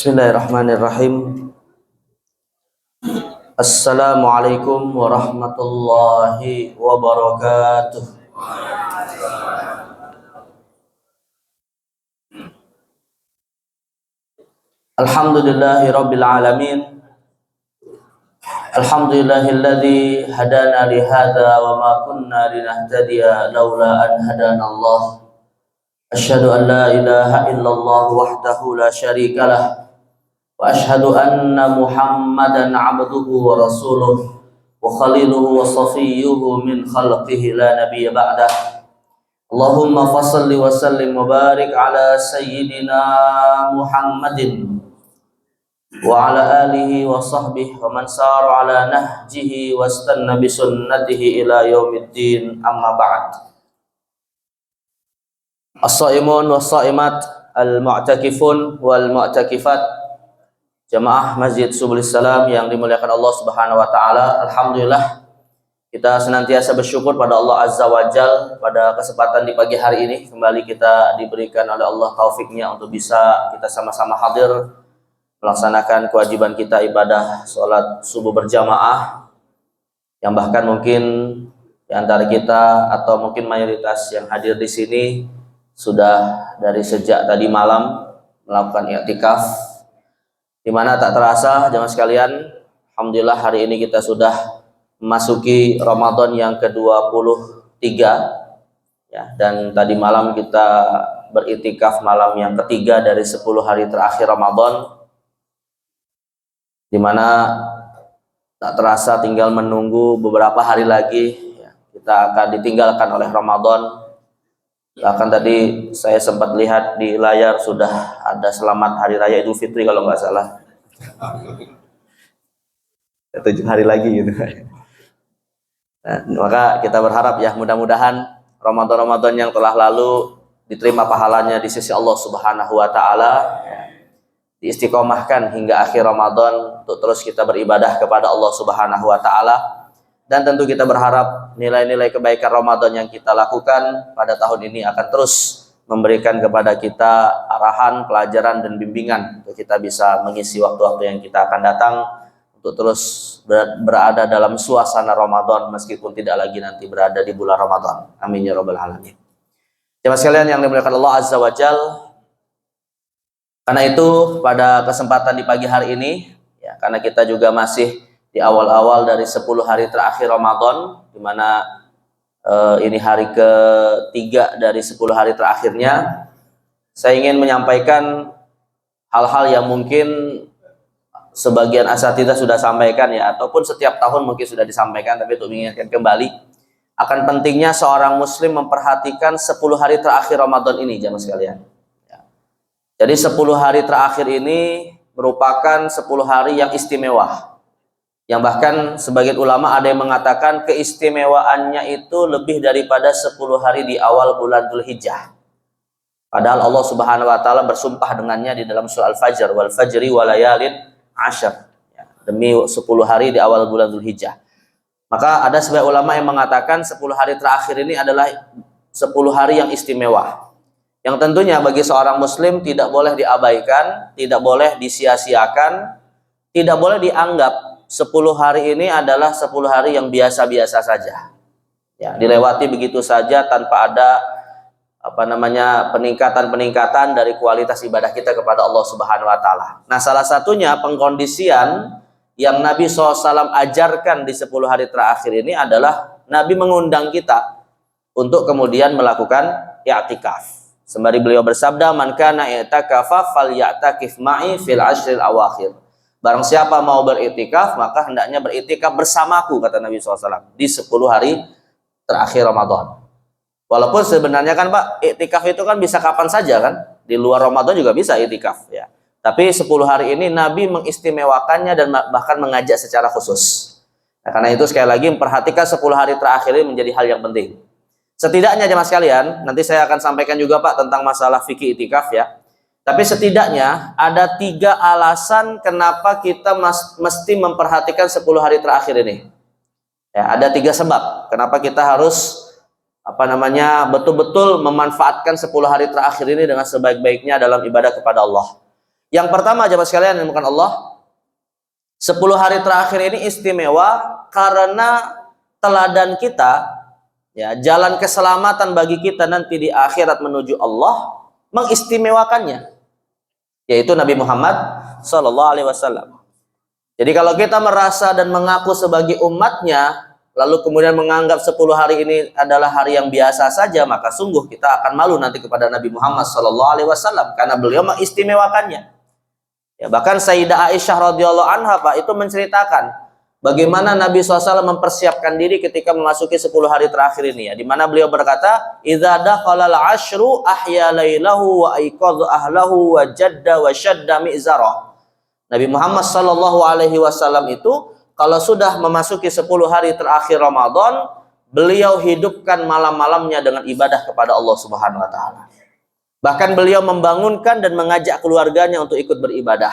Bismillahirrahmanirrahim. Assalamualaikum warahmatullahi wabarakatuh. Alhamdulillahi rabbil alamin. Alhamdulillahilladzi hadana li hadza wa ma kunna linahtadiya laula an hadana Allah. Asyhadu an la ilaha illallah wahdahu la syarika lah. Wa ashhadu anna Muhammadan abduhu wa rasuluh wa khaliluhu wa safiyyuhu min khalqihi la nabiyya ba'dah. Allahumma fassalli wa sallim wa barik ala sayyidina Muhammadin wa ala alihi wa sahbihi wa man sara ala nahjihi wa istanna bi sunnatihi ila yaumiddin, amma ba'd. As-shaimun was-shaimat, al-mu'takifun wal mu'takifat, jamaah Masjid Subulis Salam yang dimuliakan Allah Subhanahu wa taala. Alhamdulillah kita senantiasa bersyukur pada Allah Azza wa Jal pada kesempatan di pagi hari ini kembali kita diberikan oleh Allah taufiknya untuk bisa kita sama-sama hadir melaksanakan kewajiban kita ibadah sholat subuh berjamaah, yang bahkan mungkin di antara kita atau mungkin mayoritas yang hadir di sini sudah dari sejak tadi malam melakukan i'tikaf, di mana tak terasa jemaah sekalian, alhamdulillah hari ini kita sudah memasuki Ramadan yang ke-23 ya, dan tadi malam kita beriktikaf malam yang ketiga dari 10 hari terakhir Ramadan, di mana tak terasa tinggal menunggu beberapa hari lagi ya, kita akan ditinggalkan oleh Ramadan. Bahkan tadi saya sempat lihat di layar sudah ada selamat hari raya Idul Fitri kalau nggak salah. 7 hari lagi gitu. Nah, maka kita berharap ya mudah-mudahan Ramadan yang telah lalu diterima pahalanya di sisi Allah Subhanahu wa taala, diistiqomahkan hingga akhir Ramadan untuk terus kita beribadah kepada Allah Subhanahu wa taala. Dan tentu kita berharap nilai-nilai kebaikan Ramadan yang kita lakukan pada tahun ini akan terus memberikan kepada kita arahan, pelajaran, dan bimbingan untuk kita bisa mengisi waktu-waktu yang kita akan datang untuk terus berada dalam suasana Ramadan meskipun tidak lagi nanti berada di bulan Ramadan. Amin ya rabbal alamin. Jemaah sekalian yang dimuliakan Allah Azza wa Jal, karena itu pada kesempatan di pagi hari ini ya, karena kita juga masih di awal-awal dari 10 hari terakhir Ramadan, di mana ini hari ketiga dari 10 hari terakhirnya, saya ingin menyampaikan hal-hal yang mungkin sebagian asatidzah sudah sampaikan ya, ataupun setiap tahun mungkin sudah disampaikan, tapi untuk mengingatkan kembali akan pentingnya seorang muslim memperhatikan 10 hari terakhir Ramadan ini, jamaah sekalian ya. Jadi 10 hari terakhir ini merupakan 10 hari yang istimewa, yang bahkan sebagian ulama ada yang mengatakan keistimewaannya itu lebih daripada 10 hari di awal bulan Dzulhijjah. Padahal Allah Subhanahu wa taala bersumpah dengannya di dalam surah Al-Fajr, wal fajri walayalin ashr ya, demi 10 hari di awal bulan Dzulhijjah. Maka ada sebagian ulama yang mengatakan 10 hari terakhir ini adalah 10 hari yang istimewa, yang tentunya bagi seorang muslim tidak boleh diabaikan, tidak boleh disia-siakan, tidak boleh dianggap 10 hari ini adalah 10 hari yang biasa-biasa saja ya, dilewati begitu saja tanpa ada peningkatan dari kualitas ibadah kita kepada Allah Subhanahu wa taala. Nah, salah satunya pengkondisian yang Nabi SAW ajarkan di 10 hari terakhir ini adalah Nabi mengundang kita untuk kemudian melakukan i'tikaf. Sembari beliau bersabda, man kana i'takafa falya'takif ma'i fil ashril awakhir. Barang siapa mau beriktikaf, maka hendaknya beriktikaf bersamaku, kata Nabi SAW, di 10 hari terakhir Ramadan. Walaupun sebenarnya kan Pak, iktikaf itu kan bisa kapan saja kan, di luar Ramadan juga bisa iktikaf ya. Tapi 10 hari ini Nabi mengistimewakannya dan bahkan mengajak secara khusus. Nah, karena itu sekali lagi memperhatikan 10 hari terakhir ini menjadi hal yang penting. Setidaknya jemaah sekalian, nanti saya akan sampaikan juga Pak tentang masalah fikih iktikaf ya. Tapi setidaknya ada 3 alasan kenapa kita mesti memperhatikan 10 hari terakhir ini. Ya, ada 3 sebab kenapa kita harus betul-betul memanfaatkan 10 hari terakhir ini dengan sebaik-baiknya dalam ibadah kepada Allah. Yang pertama jemaah sekalian yang dimuliakan Allah, 10 hari terakhir ini istimewa karena teladan kita, ya, jalan keselamatan bagi kita nanti di akhirat menuju Allah mengistimewakannya, yaitu Nabi Muhammad Sallallahu Alaihi Wasallam. Jadi kalau kita merasa dan mengaku sebagai umatnya, lalu kemudian menganggap 10 hari ini adalah hari yang biasa saja, maka sungguh kita akan malu nanti kepada Nabi Muhammad Sallallahu Alaihi Wasallam karena beliau mengistimewakannya. Ya, bahkan Sayyidah Aisyah radhiyallahu anha Pak itu menceritakan bagaimana Nabi SAW mempersiapkan diri ketika memasuki 10 hari terakhir ini, ya, di mana beliau berkata, "Idza dakhalal ashru ahya lailahu wa aiqadha ahlahu wa jadda wa shadda mi'zarah." Nabi Muhammad Sallallahu Alaihi Wasallam itu kalau sudah memasuki 10 hari terakhir Ramadan, beliau hidupkan malam-malamnya dengan ibadah kepada Allah Subhanahu wa taala. Bahkan beliau membangunkan dan mengajak keluarganya untuk ikut beribadah.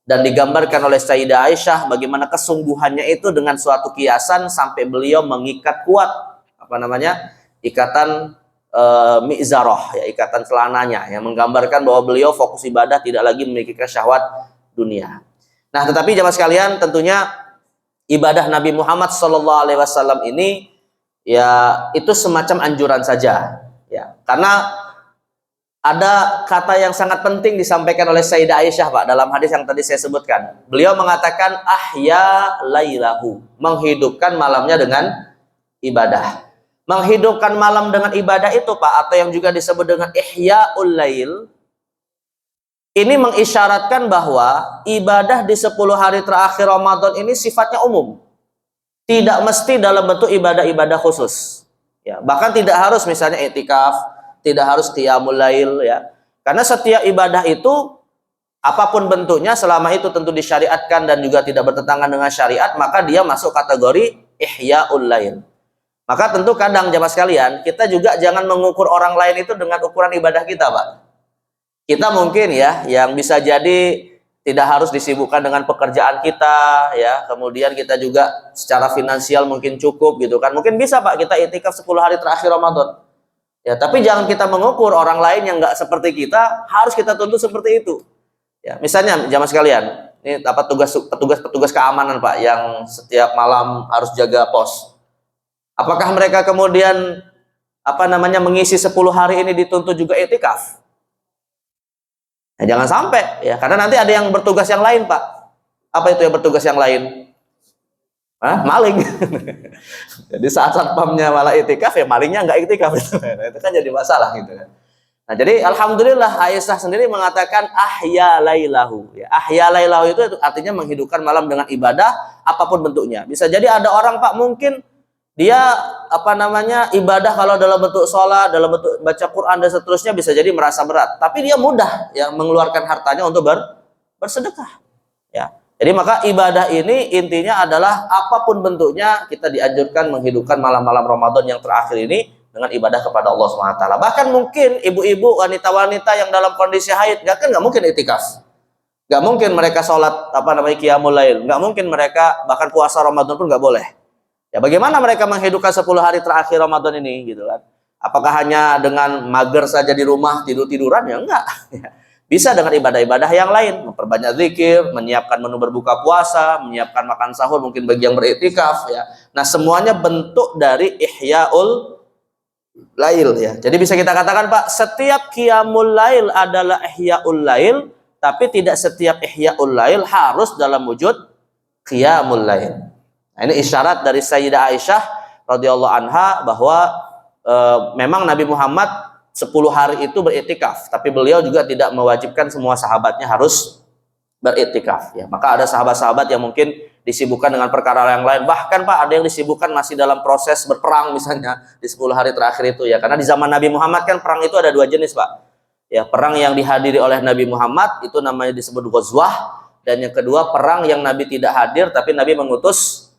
Dan digambarkan oleh Sayyidah Aisyah bagaimana kesungguhannya itu dengan suatu kiasan sampai beliau mengikat kuat ikatan mi'zarah, ya, ikatan celananya, yang menggambarkan bahwa beliau fokus ibadah, tidak lagi memiliki syahwat dunia. Nah, tetapi jemaah sekalian, tentunya ibadah Nabi Muhammad SAW ini, ya, itu semacam anjuran saja, ya, karena ada kata yang sangat penting disampaikan oleh Sayyidah Aisyah Pak dalam hadis yang tadi saya sebutkan. Beliau mengatakan ahya lailahu, menghidupkan malamnya dengan ibadah. Menghidupkan malam dengan ibadah itu Pak, atau yang juga disebut dengan ihyaul lail, ini mengisyaratkan bahwa ibadah di 10 hari terakhir Ramadan ini sifatnya umum. Tidak mesti dalam bentuk ibadah-ibadah khusus. Ya, bahkan tidak harus misalnya i'tikaf, tidak harus qiyamul lail, ya. Karena setiap ibadah itu apapun bentuknya, selama itu tentu disyariatkan dan juga tidak bertentangan dengan syariat, maka dia masuk kategori ihyaul lail. Maka tentu kadang jamaah sekalian, kita juga jangan mengukur orang lain itu dengan ukuran ibadah kita, Pak. Kita mungkin, ya, yang bisa jadi tidak harus disibukkan dengan pekerjaan kita, ya. Kemudian kita juga secara finansial mungkin cukup gitu kan. Mungkin bisa Pak kita iktikaf 10 hari terakhir Ramadan. Ya, tapi jangan kita mengukur orang lain yang nggak seperti kita, harus kita tuntut seperti itu. Ya, misalnya jamaah sekalian, ini apa petugas keamanan Pak yang setiap malam harus jaga pos. Apakah mereka kemudian mengisi 10 hari ini dituntut juga iktikaf? Ya, jangan sampai, ya, karena nanti ada yang bertugas yang lain Pak. Apa itu yang bertugas yang lain? Maling. Jadi saat satpamnya malah itikaf, ya malingnya nggak itikaf. Itu kan jadi masalah gitu kan. Nah, jadi alhamdulillah Aisyah sendiri mengatakan ahya lailahu. Ya, ahya lailahu itu artinya menghidupkan malam dengan ibadah apapun bentuknya. Bisa jadi ada orang Pak mungkin dia ibadah kalau dalam bentuk sholat, dalam bentuk baca Quran dan seterusnya bisa jadi merasa berat. Tapi dia mudah ya mengeluarkan hartanya untuk bersedekah. Ya. Jadi maka ibadah ini intinya adalah apapun bentuknya kita dianjurkan menghidupkan malam-malam Ramadan yang terakhir ini dengan ibadah kepada Allah SWT. Bahkan mungkin ibu-ibu, wanita-wanita yang dalam kondisi haid nggak mungkin itikaf, nggak mungkin mereka sholat qiyamul lail, nggak mungkin mereka bahkan puasa Ramadan pun nggak boleh. Ya bagaimana mereka menghidupkan 10 hari terakhir Ramadan ini gitu kan? Apakah hanya dengan mager saja di rumah tidur-tiduran? Ya enggak. Bisa dengan ibadah-ibadah yang lain, memperbanyak zikir, menyiapkan menu berbuka puasa, menyiapkan makan sahur mungkin bagi yang beriktikaf, ya. Nah, semuanya bentuk dari ihyaul lail, ya. Jadi bisa kita katakan Pak, setiap qiyamul lail adalah ihyaul lail, tapi tidak setiap ihyaul lail harus dalam wujud qiyamul lail. Nah, ini isyarat dari Sayyidah Aisyah radhiyallahu anha bahwa memang Nabi Muhammad 10 hari itu beriktikaf, tapi beliau juga tidak mewajibkan semua sahabatnya harus beriktikaf, ya. Maka ada sahabat-sahabat yang mungkin disibukkan dengan perkara yang lain, bahkan Pak ada yang disibukkan masih dalam proses berperang misalnya di 10 hari terakhir itu, ya. Karena di zaman Nabi Muhammad kan perang itu ada 2 jenis Pak, ya. Perang yang dihadiri oleh Nabi Muhammad itu namanya disebut ghazwah, dan yang kedua perang yang Nabi tidak hadir tapi Nabi mengutus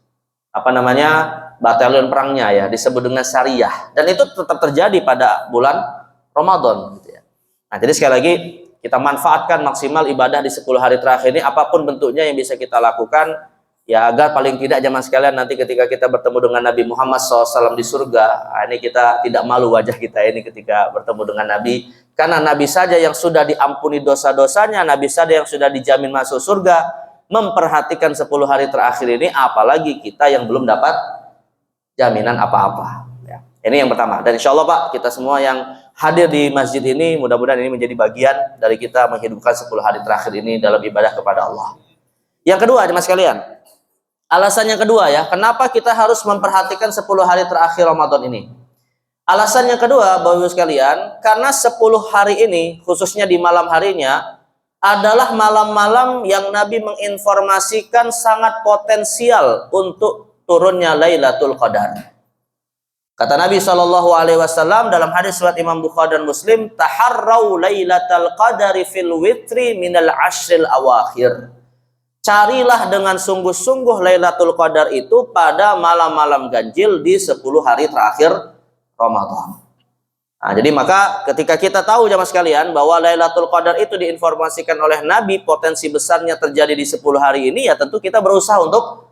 batalion perangnya, ya, disebut dengan syariah, dan itu tetap terjadi pada bulan Ramadan gitu, ya. Nah, jadi sekali lagi kita manfaatkan maksimal ibadah di 10 hari terakhir ini apapun bentuknya yang bisa kita lakukan, Ya agar paling tidak jamaah sekalian nanti ketika kita bertemu dengan Nabi Muhammad SAW di surga, ini kita tidak malu wajah kita ini ketika bertemu dengan Nabi. Karena Nabi saja yang sudah diampuni dosa-dosanya, Nabi saja yang sudah dijamin masuk surga, memperhatikan 10 hari terakhir ini, apalagi kita yang belum dapat jaminan apa-apa. Ya. Ini yang pertama. Dan insya Allah Pak, kita semua yang hadir di masjid ini, mudah-mudahan ini menjadi bagian dari kita menghidupkan 10 hari terakhir ini dalam ibadah kepada Allah. Yang kedua, jemaah sekalian, alasan yang kedua ya, kenapa kita harus memperhatikan 10 hari terakhir Ramadan ini? Alasan yang kedua, Bapak Ibu sekalian, karena 10 hari ini, khususnya di malam harinya, adalah malam-malam yang Nabi menginformasikan sangat potensial untuk turunnya Lailatul Qadar. Kata Nabi SAW dalam hadis riwayat Imam Bukhari dan Muslim, taharrau Lailatul Qadari fil witri minal ashril awakhir. Carilah dengan sungguh-sungguh Lailatul Qadar itu pada malam-malam ganjil di 10 hari terakhir Ramadan. Nah, jadi maka ketika kita tahu jamaah sekalian bahwa Lailatul Qadar itu diinformasikan oleh Nabi, potensi besarnya terjadi di 10 hari ini, ya tentu kita berusaha untuk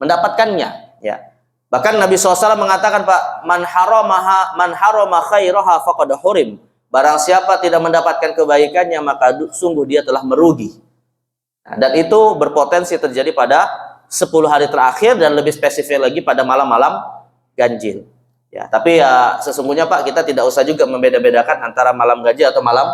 mendapatkannya. Ya. Bahkan Nabi SAW mengatakan, Pak, man harama khairaha faqad hurim. Barang siapa tidak mendapatkan kebaikannya, maka sungguh dia telah merugi. Nah, dan itu berpotensi terjadi pada 10 hari terakhir dan lebih spesifik lagi pada malam-malam ganjil. Ya, tapi ya sesungguhnya Pak, kita tidak usah juga membeda-bedakan antara malam ganjil atau malam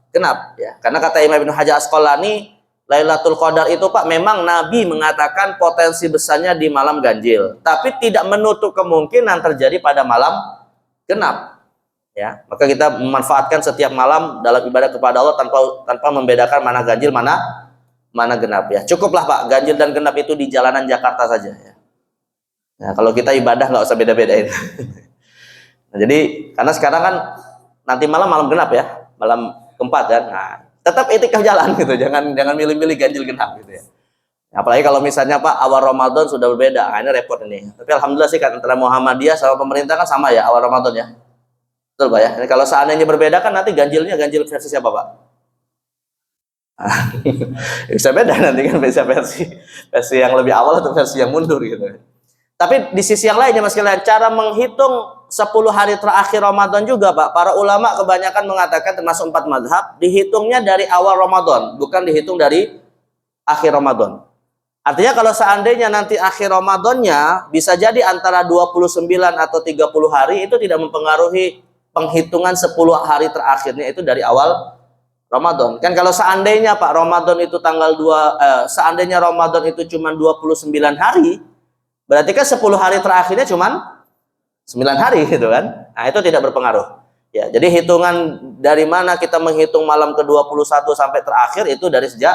genap. Ya, karena kata Imam Ibnu Hajar Asqalani, Lailatul Qadar itu Pak, memang Nabi mengatakan potensi besarnya di malam ganjil, tapi tidak menutup kemungkinan terjadi pada malam genap. Ya, maka kita memanfaatkan setiap malam dalam ibadah kepada Allah tanpa membedakan mana ganjil mana genap ya. Cukuplah Pak, ganjil dan genap itu di jalanan Jakarta saja ya. Nah, kalau kita ibadah nggak usah beda-bedain. Nah, jadi karena sekarang kan nanti malam genap ya, malam keempat kan. Nah, tetap itikaf jalan gitu, jangan milih-milih ganjil genap gitu ya. Apalagi kalau misalnya Pak awal Ramadan sudah berbeda, nah, ini repot ini. Tapi alhamdulillah sih kan antara Muhammadiyah sama pemerintah kan sama ya awal Ramadan ya. Betul Pak ya. Jadi kalau seandainya berbeda kan nanti ganjilnya ganjil versi siapa Pak? Bisa beda nanti kan, bisa versi yang lebih awal atau versi yang mundur gitu. Tapi di sisi yang lainnya Mas sekalian, cara menghitung 10 hari terakhir Ramadan juga Pak, para ulama kebanyakan mengatakan termasuk 4 mazhab, dihitungnya dari awal Ramadan, bukan dihitung dari akhir Ramadan. Artinya kalau seandainya nanti akhir Ramadannya bisa jadi antara 29 atau 30 hari, itu tidak mempengaruhi penghitungan 10 hari terakhirnya itu dari awal Ramadan. Kan kalau seandainya Pak Ramadan itu tanggal 2, seandainya Ramadan itu cuma 29 hari, berarti kan 10 hari terakhirnya cuma 9 hari gitu kan. Nah, itu tidak berpengaruh. Ya, jadi hitungan dari mana kita menghitung malam ke-21 sampai terakhir itu dari sejak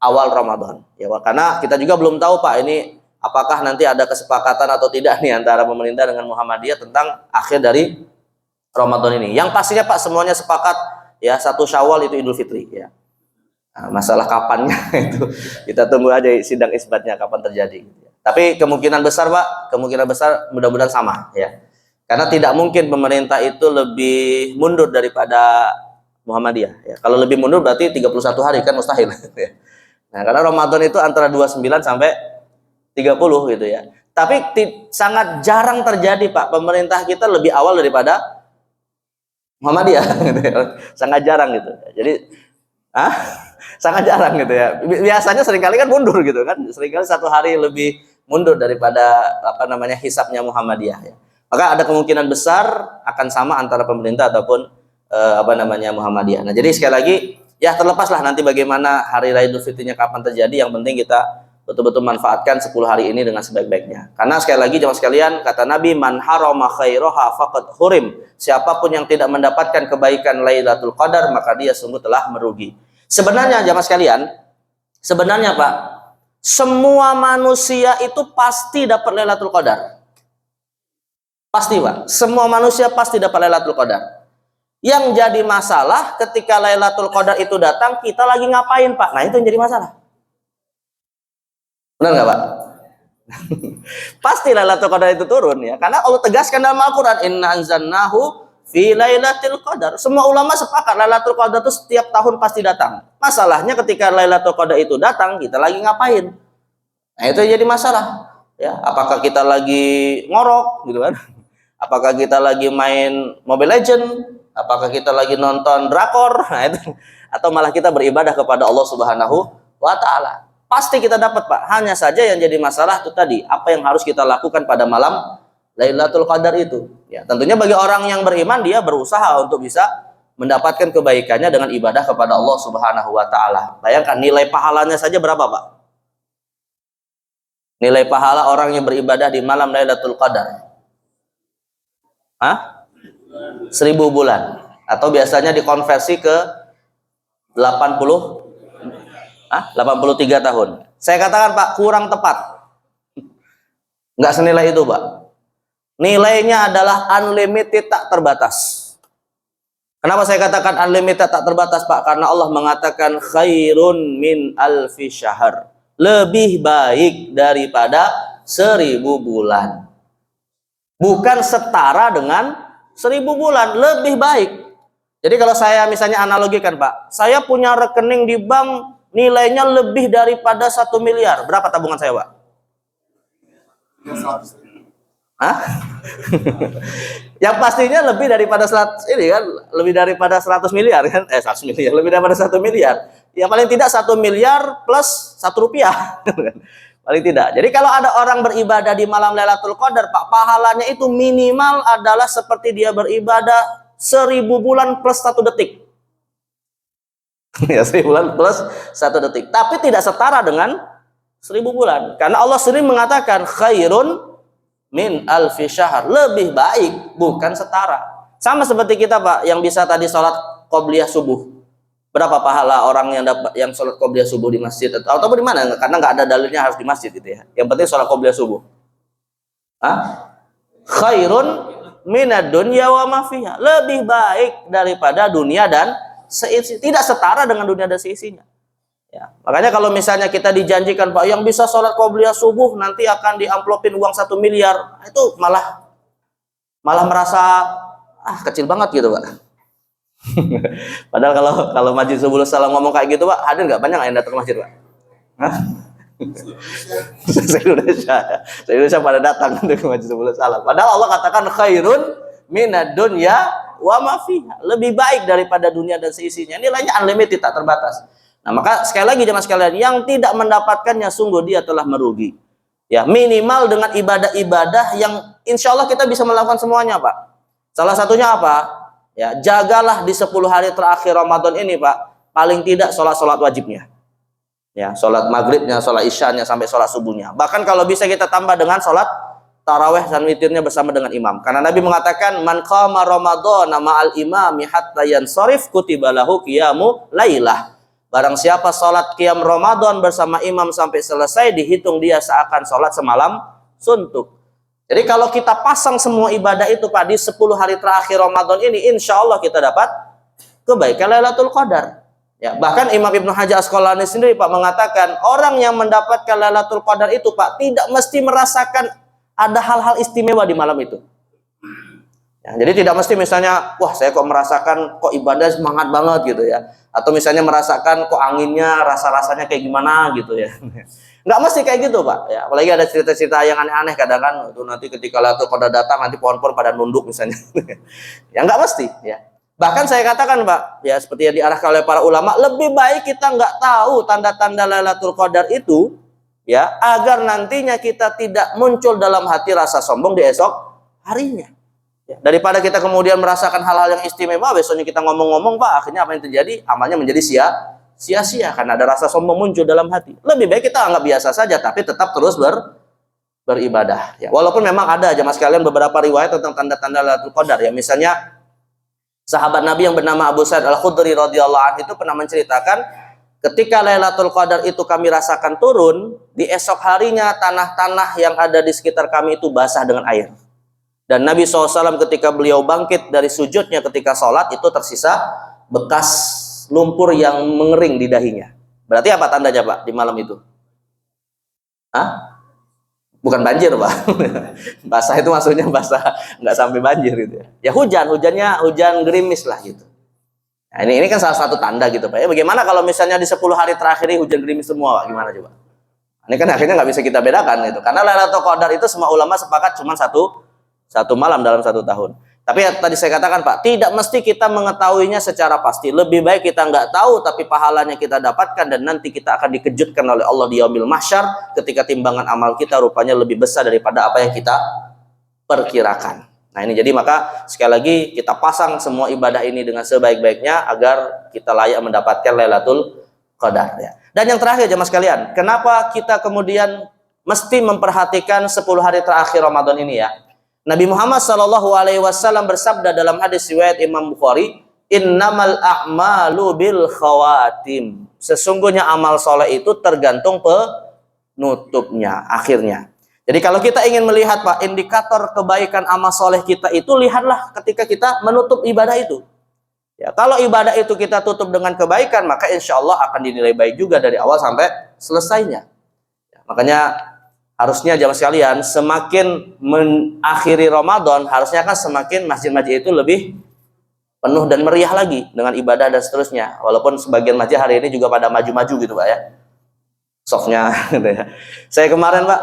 awal Ramadan. Ya, karena kita juga belum tahu Pak ini apakah nanti ada kesepakatan atau tidak nih antara pemerintah dengan Muhammadiyah tentang akhir dari Ramadan ini. Yang pastinya Pak semuanya sepakat ya 1 Syawal itu Idul Fitri ya. Nah, masalah kapannya itu kita tunggu aja sidang isbatnya kapan terjadi. Tapi kemungkinan besar Pak, kemungkinan besar mudah-mudahan sama ya. Karena tidak mungkin pemerintah itu lebih mundur daripada Muhammadiyah ya. Kalau lebih mundur berarti 31 hari kan mustahil ya. Nah, karena Ramadan itu antara 29 sampai 30 gitu ya. Tapi sangat jarang terjadi Pak, pemerintah kita lebih awal daripada Muhammadiyah gitu ya. Sangat jarang gitu. Jadi sangat jarang gitu ya. Biasanya seringkali kan mundur gitu kan. Seringkali 1 hari lebih mundur daripada hisabnya Muhammadiyah ya. Maka ada kemungkinan besar akan sama antara pemerintah ataupun Muhammadiyah. Nah, jadi sekali lagi ya terlepaslah nanti bagaimana hari raya Idul Fitrinya kapan terjadi, yang penting kita betul-betul manfaatkan 10 hari ini dengan sebaik-baiknya. Karena sekali lagi jemaah sekalian, kata Nabi, man harama khairaha faqad hurim. Siapapun yang tidak mendapatkan kebaikan Lailatul Qadar, maka dia sungguh telah merugi. Sebenarnya jemaah sekalian, sebenarnya Pak, semua manusia itu pasti dapat Lailatul Qadar. Pasti Pak, semua manusia pasti dapat Lailatul Qadar. Yang jadi masalah ketika Lailatul Qadar itu datang, kita lagi ngapain Pak? Nah, itu yang jadi masalah. Benar nggak Pak? Pasti Lailatul Qadar itu turun ya, karena Allah tegaskan dalam Al-Quran, inna anzalnahu fi lailatul qadar. Semua ulama sepakat Lailatul Qadar itu setiap tahun pasti datang. Masalahnya ketika Lailatul Qadar itu datang, kita lagi ngapain? Nah, itu jadi masalah. Ya, apakah kita lagi ngorok gitu kan? Apakah kita lagi main Mobile Legend? Apakah kita lagi nonton drakor? Nah, itu atau malah kita beribadah kepada Allah Subhanahu wa taala. Pasti kita dapat, Pak. Hanya saja yang jadi masalah itu tadi, apa yang harus kita lakukan pada malam Lailatul Qadar itu. Ya, tentunya bagi orang yang beriman dia berusaha untuk bisa mendapatkan kebaikannya dengan ibadah kepada Allah Subhanahu wa taala. Bayangkan nilai pahalanya saja berapa, Pak? Nilai pahala orang yang beribadah di malam Lailatul Qadar. 1000 bulan. Atau biasanya dikonversi ke 83 tahun. Saya katakan, Pak, kurang tepat. Nggak senilai itu, Pak. Nilainya adalah unlimited, tak terbatas. Kenapa saya katakan unlimited tak terbatas, Pak? Karena Allah mengatakan khairun min alfi syahr. Lebih baik daripada 1000 bulan. Bukan setara dengan 1000 bulan, lebih baik. Jadi kalau saya misalnya analogikan, Pak, saya punya rekening di bank nilainya lebih daripada 1 miliar. Berapa tabungan saya, Pak? Yang pastinya lebih daripada 100 ini kan, lebih daripada 100 miliar kan? 100 miliar, lebih daripada 1 miliar. Ya paling tidak 1 miliar plus 1 rupiah. Paling tidak. Jadi kalau ada orang beribadah di malam Lailatul Qadar, Pak, pahalanya itu minimal adalah seperti dia beribadah 1000 bulan plus 1 detik. Ya, 1000 bulan plus 1 detik. Tapi tidak setara dengan 1000 bulan. Karena Allah sendiri mengatakan khairun min alfi syahr. Lebih baik, bukan setara. Sama seperti kita, Pak, yang bisa tadi sholat qobliyah subuh. Berapa pahala orang yang dapat yang sholat qobliyah subuh di masjid atau di mana? Karena nggak ada dalilnya harus di masjid gitu ya. Yang penting sholat qobliyah subuh. Khairun minad dunya wa ma fiha. Lebih baik daripada dunia dan seisi. Tidak setara dengan dunia dan seisinya. Ya, makanya kalau misalnya kita dijanjikan, Pak, yang bisa sholat qobliyah subuh nanti akan diamplopin uang 1 miliar, itu malah merasa kecil banget gitu, Pak. Padahal kalau Majlis Subul Salam ngomong kayak gitu, Pak, hadir nggak banyak yang datang ke masjid, Pak? Se-Indonesia pada datang ke Majlis Subul Salam. Padahal Allah katakan khairun minad dunya wa ma fiha. Lebih baik daripada dunia dan seisinya. Nilainya unlimited, tak terbatas. Nah, maka sekali lagi jemaah sekalian, yang tidak mendapatkannya sungguh dia telah merugi. Ya, minimal dengan ibadah-ibadah yang insya Allah kita bisa melakukan semuanya, Pak. Salah satunya apa? Ya, jagalah di 10 hari terakhir Ramadan ini, Pak, paling tidak sholat wajibnya. Ya, sholat maghribnya, sholat isyanya, sampai sholat subuhnya. Bahkan kalau bisa kita tambah dengan sholat taraweh dan witirnya bersama dengan imam. Karena Nabi mengatakan, man qama ramadhana ma'al imami hatta yansharif kutiba lahu qiyamu lailah. Barang siapa sholat qiyam Ramadan bersama imam sampai selesai, dihitung dia seakan sholat semalam suntuk. Jadi kalau kita pasang semua ibadah itu, Pak, di 10 hari terakhir Ramadan ini, insya Allah kita dapat kebaikan Lailatul Qadar. Ya, bahkan Imam Ibnu Hajar Asqalani sendiri, Pak, mengatakan orang yang mendapatkan Lailatul Qadar itu, Pak, tidak mesti merasakan ada hal-hal istimewa di malam itu. Ya, jadi tidak mesti misalnya, wah saya kok merasakan kok ibadah semangat banget gitu ya. Atau misalnya merasakan kok anginnya rasa-rasanya kayak gimana gitu ya. Nggak mesti kayak gitu, Pak. Ya, apalagi ada cerita-cerita yang aneh-aneh kadang kan, itu nanti ketika Lailatul Qadar datang nanti pohon-pohon pada nunduk misalnya. Ya nggak mesti ya. Bahkan saya katakan, Pak, ya seperti yang diarahkan oleh para ulama, lebih baik kita nggak tahu tanda-tanda Lailatul Qadar itu ya, agar nantinya kita tidak muncul dalam hati rasa sombong di esok harinya. Ya, daripada kita kemudian merasakan hal-hal yang istimewa, besoknya kita ngomong-ngomong, Pak, akhirnya apa yang terjadi? Amalnya menjadi sia-sia karena ada rasa sombong muncul dalam hati. Lebih baik kita anggap biasa saja, tapi tetap terus beribadah. Ya, walaupun memang ada jemaah sekalian beberapa riwayat tentang tanda-tanda Lailatul Qadar. Ya, misalnya sahabat Nabi yang bernama Abu Sa'id Al-Khudri radhiyallahu anhu itu pernah menceritakan, ketika Lailatul Qadar itu kami rasakan turun, di esok harinya tanah-tanah yang ada di sekitar kami itu basah dengan air. Dan Nabi SAW ketika beliau bangkit dari sujudnya ketika sholat, itu tersisa bekas lumpur yang mengering di dahinya. Berarti apa tandanya, Pak, di malam itu? Bukan banjir, Pak. Basah itu maksudnya basah, nggak sampai banjir gitu ya. Ya hujan gerimis lah gitu. Nah, ini kan salah satu tanda gitu, Pak. Ya, bagaimana kalau misalnya di 10 hari terakhir ini hujan gerimis semua, Pak? Gimana coba? Nah, Ini kan akhirnya nggak bisa kita bedakan itu. Karena Lailatul Qadar itu semua ulama sepakat cuma satu malam dalam 1 tahun. Tapi ya, tadi saya katakan Pak, tidak mesti kita mengetahuinya secara pasti. Lebih baik kita nggak tahu, tapi pahalanya kita dapatkan dan nanti kita akan dikejutkan oleh Allah di yaumil mahsyar ketika timbangan amal kita rupanya lebih besar daripada apa yang kita perkirakan. Nah ini jadi maka sekali lagi kita pasang semua ibadah ini dengan sebaik-baiknya agar kita layak mendapatkan Lailatul Qadar ya. Dan yang terakhir jemaah sekalian, kenapa kita kemudian mesti memperhatikan 10 hari terakhir Ramadan ini ya? Nabi Muhammad SAW bersabda dalam hadis riwayat Imam Bukhari, innamal a'malu bil khawatim. Sesungguhnya amal soleh itu tergantung penutupnya, akhirnya. Jadi kalau kita ingin melihat Pak, indikator kebaikan amal soleh kita itu, lihatlah ketika kita menutup ibadah itu. Ya, kalau ibadah itu kita tutup dengan kebaikan, maka insya Allah akan dinilai baik juga dari awal sampai selesainya. Ya, makanya harusnya jamaah sekalian, semakin mengakhiri Ramadan, harusnya kan semakin masjid-masjid itu lebih penuh dan meriah lagi dengan ibadah dan seterusnya. Walaupun sebagian masjid hari ini juga pada maju-maju gitu Pak ya, softnya gitu ya. Saya kemarin Pak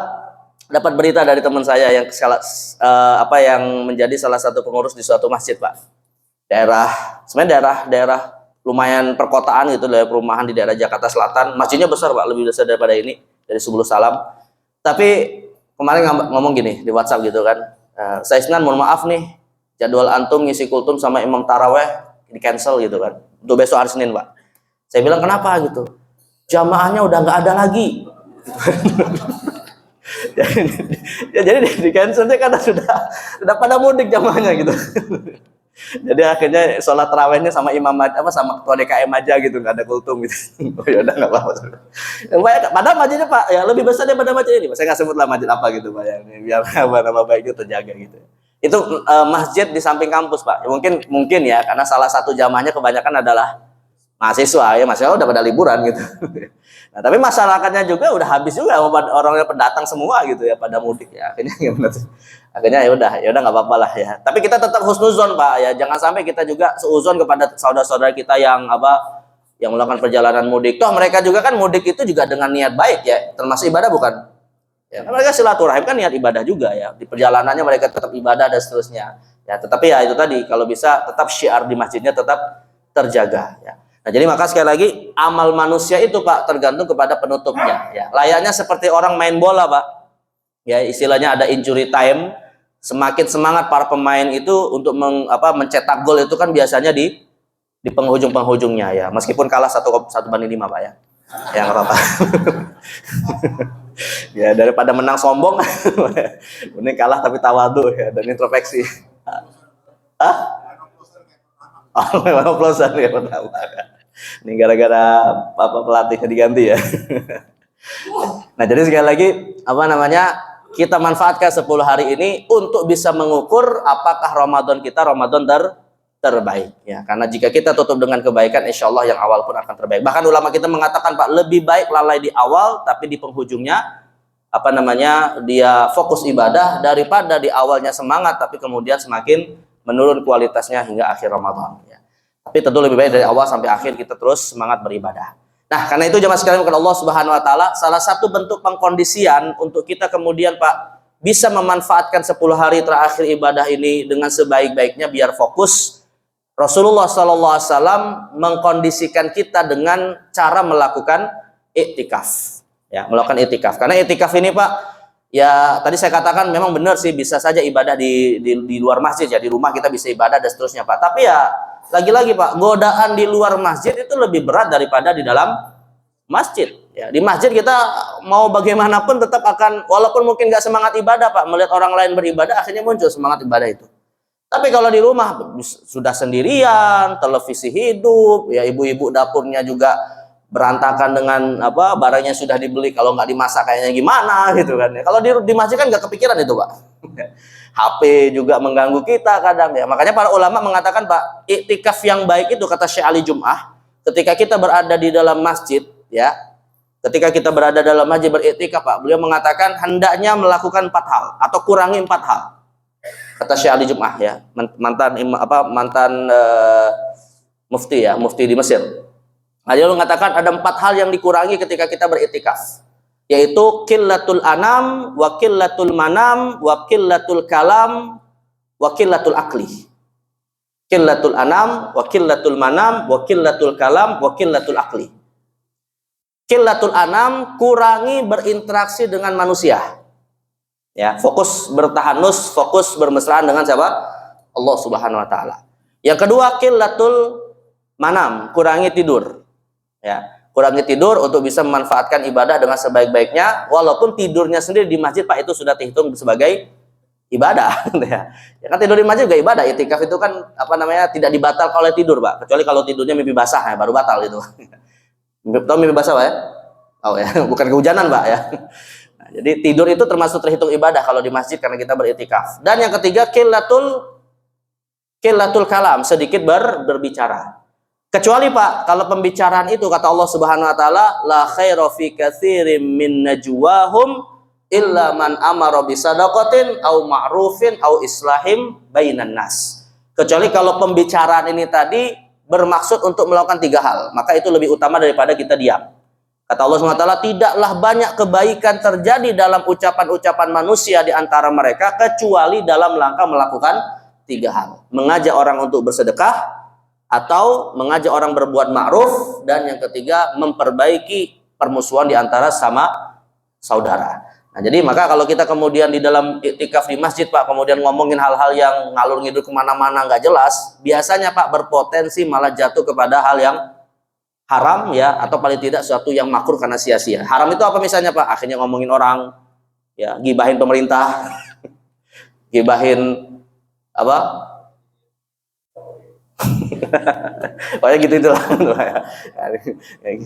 dapat berita dari teman saya yang yang menjadi salah satu pengurus di suatu masjid Pak. Sebenarnya daerah lumayan perkotaan gitu, daerah perumahan di daerah Jakarta Selatan. Masjidnya besar Pak, lebih besar daripada ini, dari Subulus Salam. Tapi kemarin ngomong gini di WhatsApp gitu kan, saya Isnan mohon maaf nih, jadwal antum ngisi kultum sama imam taraweh di cancel gitu kan, untuk besok hari Senin Pak. Saya bilang kenapa gitu, jamaahnya udah nggak ada lagi. jadi di cancelnya karena sudah pada mudik jamaahnya gitu. Jadi akhirnya sholat tarawehnya sama imam sama ketua DKM aja gitu, nggak ada kultum gitu. Oh ya udah nggak apa-apa. Padahal masjidnya Pak ya lebih besar daripada masjid ini. Saya nggak sebut lah masjid apa gitu Pak ya, biar nama baik itu terjaga gitu. Itu masjid di samping kampus Pak. Mungkin ya karena salah satu jamaahnya kebanyakan adalah mahasiswa ya, mahasiswa udah pada liburan gitu. Nah tapi masyarakatnya juga udah habis juga, orangnya pendatang semua gitu ya, pada mudik ya. Akhirnya ya udah nggak apa-apa lah ya. Tapi kita tetap husnuzon Pak ya, jangan sampai kita juga seuzon kepada saudara-saudara kita yang melakukan perjalanan mudik. Toh mereka juga kan mudik itu juga dengan niat baik ya, termasuk ibadah bukan? Ya, mereka silaturahim kan niat ibadah juga ya. Di perjalanannya mereka tetap ibadah dan seterusnya. Ya, tetapi ya itu tadi, kalau bisa tetap syiar di masjidnya tetap terjaga ya. Nah, jadi maka sekali lagi amal manusia itu Pak tergantung kepada penutupnya ya. Layaknya seperti orang main bola Pak. Ya, istilahnya ada injury time. Semakin semangat para pemain itu untuk mencetak gol itu kan biasanya di penghujung-penghujungnya ya. Meskipun kalah 1-5 Pak ya. Ya nggak apa-apa. Ya daripada menang sombong, mending kalah tapi tawadu ya, dan introspeksi. Oh, memang pelosan ya pertama. Ini gara-gara pelatihnya diganti ya. Nah jadi sekali lagi kita manfaatkan 10 hari ini untuk bisa mengukur apakah Ramadan kita Ramadan terbaik ya. Karena jika kita tutup dengan kebaikan, insya Allah yang awal pun akan terbaik. Bahkan ulama kita mengatakan Pak, lebih baik lalai di awal tapi di penghujungnya dia fokus ibadah daripada di awalnya semangat tapi kemudian semakin menurun kualitasnya hingga akhir Ramadan ya. Tapi tentu lebih baik dari awal sampai akhir kita terus semangat beribadah. Nah, karena itu jemaah sekalian kepada Allah Subhanahu wa taala, salah satu bentuk pengkondisian untuk kita kemudian Pak bisa memanfaatkan 10 hari terakhir ibadah ini dengan sebaik-baiknya biar fokus. Rasulullah SAW mengkondisikan kita dengan cara melakukan iktikaf. Ya, melakukan iktikaf. Karena iktikaf ini Pak, ya tadi saya katakan memang benar sih, bisa saja ibadah di luar masjid ya, di rumah kita bisa ibadah dan seterusnya Pak. Tapi ya lagi-lagi Pak, godaan di luar masjid itu lebih berat daripada di dalam masjid. Ya, di masjid kita mau bagaimanapun tetap akan, walaupun mungkin nggak semangat ibadah Pak, melihat orang lain beribadah akhirnya muncul semangat ibadah itu. Tapi kalau di rumah sudah sendirian, televisi hidup, ya ibu-ibu dapurnya juga berantakan dengan barangnya sudah dibeli, kalau nggak dimasak kayaknya gimana gitu kan ya. Kalau di masjid kan nggak kepikiran itu Pak. HP juga mengganggu kita kadang ya. Makanya para ulama mengatakan Pak, iktikaf yang baik itu kata Syekh Ali Jum'ah, ketika kita berada di dalam masjid ya, ketika kita berada dalam masjid beriktikaf Pak, beliau mengatakan hendaknya melakukan 4 hal atau kurangi 4 hal. Kata Syekh Ali Jum'ah ya, mantan mufti ya, mufti di Mesir. Nah, dia mengatakan ada 4 hal yang dikurangi ketika kita beriktikaf. yaitu qillatul anam wa qillatul manam wa qillatul kalam wa qillatul aqli. Qillatul anam wa qillatul manam wa qillatul kalam wa qillatul aqli. Qillatul anam, kurangi berinteraksi dengan manusia. Ya, fokus bertahanus, fokus bermesraan dengan siapa? Allah Subhanahu wa taala. Yang kedua, qillatul manam, kurangi tidur. Ya, kurangi tidur untuk bisa memanfaatkan ibadah dengan sebaik-baiknya, walaupun tidurnya sendiri di masjid Pak itu sudah dihitung sebagai ibadah ya. Ya kan tidur di masjid juga ibadah. Iktikaf itu kan apa namanya, tidak dibatalkan oleh tidur Pak, kecuali kalau tidurnya mimpi basah ya baru batal itu. Tahu mimpi basah Pak ya? Oh ya, bukan kehujanan Pak ya. Nah, jadi tidur itu termasuk terhitung ibadah kalau di masjid karena kita beriktikaf. Dan yang ketiga, qillatul kalam, sedikit berbicara. Kecuali Pak, kalau pembicaraan itu kata Allah Subhanahu wa taala, la khaira fi katsirin min najwahum illa man amara bi sadaqatin au ma'rufin au islahim bainan nas. Kecuali kalau pembicaraan ini tadi bermaksud untuk melakukan 3 hal, maka itu lebih utama daripada kita diam. Kata Allah SWT, tidaklah banyak kebaikan terjadi dalam ucapan-ucapan manusia di antara mereka kecuali dalam rangka melakukan 3 hal. Mengajak orang untuk bersedekah, atau mengajak orang berbuat ma'ruf, dan yang ketiga memperbaiki permusuhan di antara sama saudara. Nah, jadi maka kalau kita kemudian di dalam iktikaf di masjid Pak, kemudian ngomongin hal-hal yang ngalur ngidul kemana-mana nggak jelas, biasanya Pak berpotensi malah jatuh kepada hal yang haram ya, atau paling tidak sesuatu yang makruh karena sia-sia. Haram itu apa misalnya Pak? Akhirnya ngomongin orang, ya, gibahin pemerintah, gibahin apa? Pokoknya gitu itulah.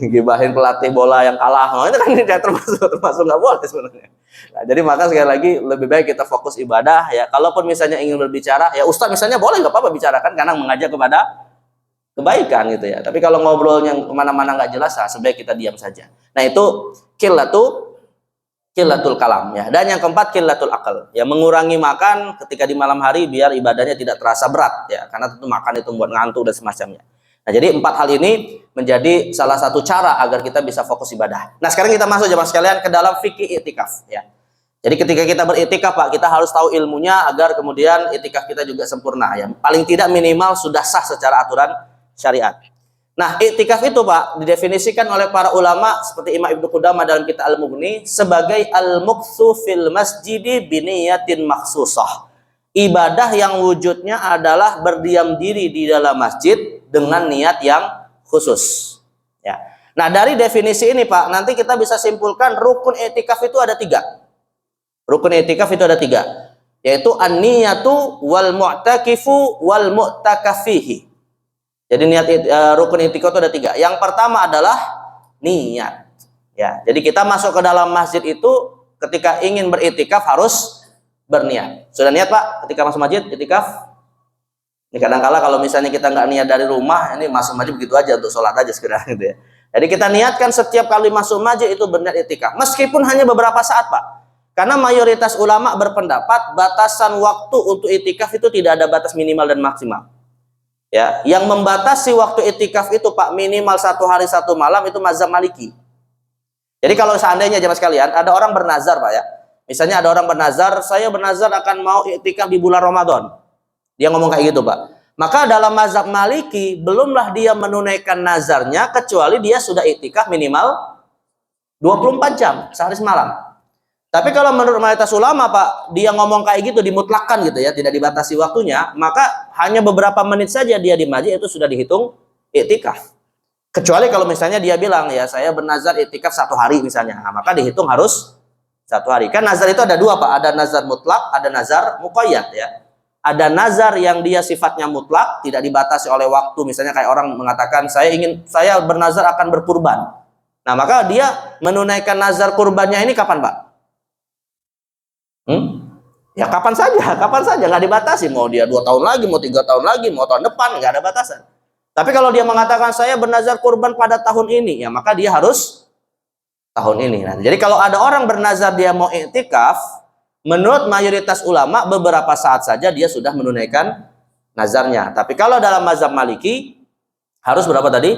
Gibahin pelatih bola yang kalah. Nah, itu kan termasuk nggak boleh sebenarnya. Nah, jadi maka sekali lagi lebih baik kita fokus ibadah ya. Kalaupun misalnya ingin berbicara, ya Ustadz misalnya boleh nggak apa-apa bicarakan karena mengajak kepada kebaikan gitu ya. Tapi kalau ngobrol yang kemana-mana nggak jelas, sebaik kita diam saja. Nah itu qillatul kalam ya. Dan yang keempat qillatul akal ya, mengurangi makan ketika di malam hari biar ibadahnya tidak terasa berat ya, karena tentu makan itu membuat ngantuk dan semacamnya. Nah jadi 4 hal ini menjadi salah satu cara agar kita bisa fokus ibadah. Nah sekarang kita masuk jemaah sekalian ke dalam fikih iktikaf ya. Jadi ketika kita beriktikaf Pak, kita harus tahu ilmunya agar kemudian iktikaf kita juga sempurna ya. Paling tidak minimal sudah sah secara aturan syariat. Nah, iktikaf itu Pak didefinisikan oleh para ulama seperti Imam Ibnu Qudamah dalam kitab Al-Mughni sebagai al-muktsu fil masjidi biniyatin makhsusah. Ibadah yang wujudnya adalah berdiam diri di dalam masjid dengan niat yang khusus. Ya. Nah, dari definisi ini Pak, nanti kita bisa simpulkan rukun iktikaf itu ada 3. Rukun iktikaf itu ada 3, yaitu an-niyatu wal mu'takifu wal mu'takafihi. Jadi niat rukun iktikaf itu ada 3. Yang pertama adalah niat. Ya, jadi kita masuk ke dalam masjid itu ketika ingin beriktikaf harus berniat. Sudah niat Pak ketika masuk masjid iktikaf? Ini kadang-kala kalau misalnya kita nggak niat dari rumah, ini masuk masjid begitu aja untuk sholat aja sekedar gitu ya. Jadi kita niatkan setiap kali masuk masjid itu berniat iktikaf, meskipun hanya beberapa saat Pak. Karena mayoritas ulama berpendapat batasan waktu untuk iktikaf itu tidak ada batas minimal dan maksimal. Ya, yang membatasi waktu iktikaf itu Pak minimal 1 hari 1 malam itu mazhab Maliki. Jadi kalau seandainya jemaah sekalian ada orang bernazar Pak ya, misalnya ada orang bernazar, saya bernazar akan mau iktikaf di bulan Ramadan. Dia ngomong kayak gitu Pak. Maka dalam mazhab Maliki belumlah dia menunaikan nazarnya kecuali dia sudah iktikaf minimal 24 jam sehari semalam. Tapi kalau menurut mayoritas ulama Pak, dia ngomong kayak gitu dimutlakkan gitu ya, tidak dibatasi waktunya, maka hanya beberapa menit saja dia di masjid itu sudah dihitung iktikaf. Kecuali kalau misalnya dia bilang ya saya bernazar iktikaf 1 hari misalnya, nah, maka dihitung harus 1 hari. Kan nazar itu ada 2 Pak, ada nazar mutlak, ada nazar muqayyad ya. Ada nazar yang dia sifatnya mutlak, tidak dibatasi oleh waktu, misalnya kayak orang mengatakan saya bernazar akan berkurban. Nah, maka dia menunaikan nazar kurbannya ini kapan Pak? Ya kapan saja, nggak dibatasi. Mau dia 2 tahun lagi, mau 3 tahun lagi, mau tahun depan, nggak ada batasan. Tapi kalau dia mengatakan saya bernazar kurban pada tahun ini, ya maka dia harus tahun ini. Nah, jadi kalau ada orang bernazar dia mau iktikaf, menurut mayoritas ulama beberapa saat saja dia sudah menunaikan nazarnya. Tapi kalau dalam mazhab Maliki harus berapa tadi?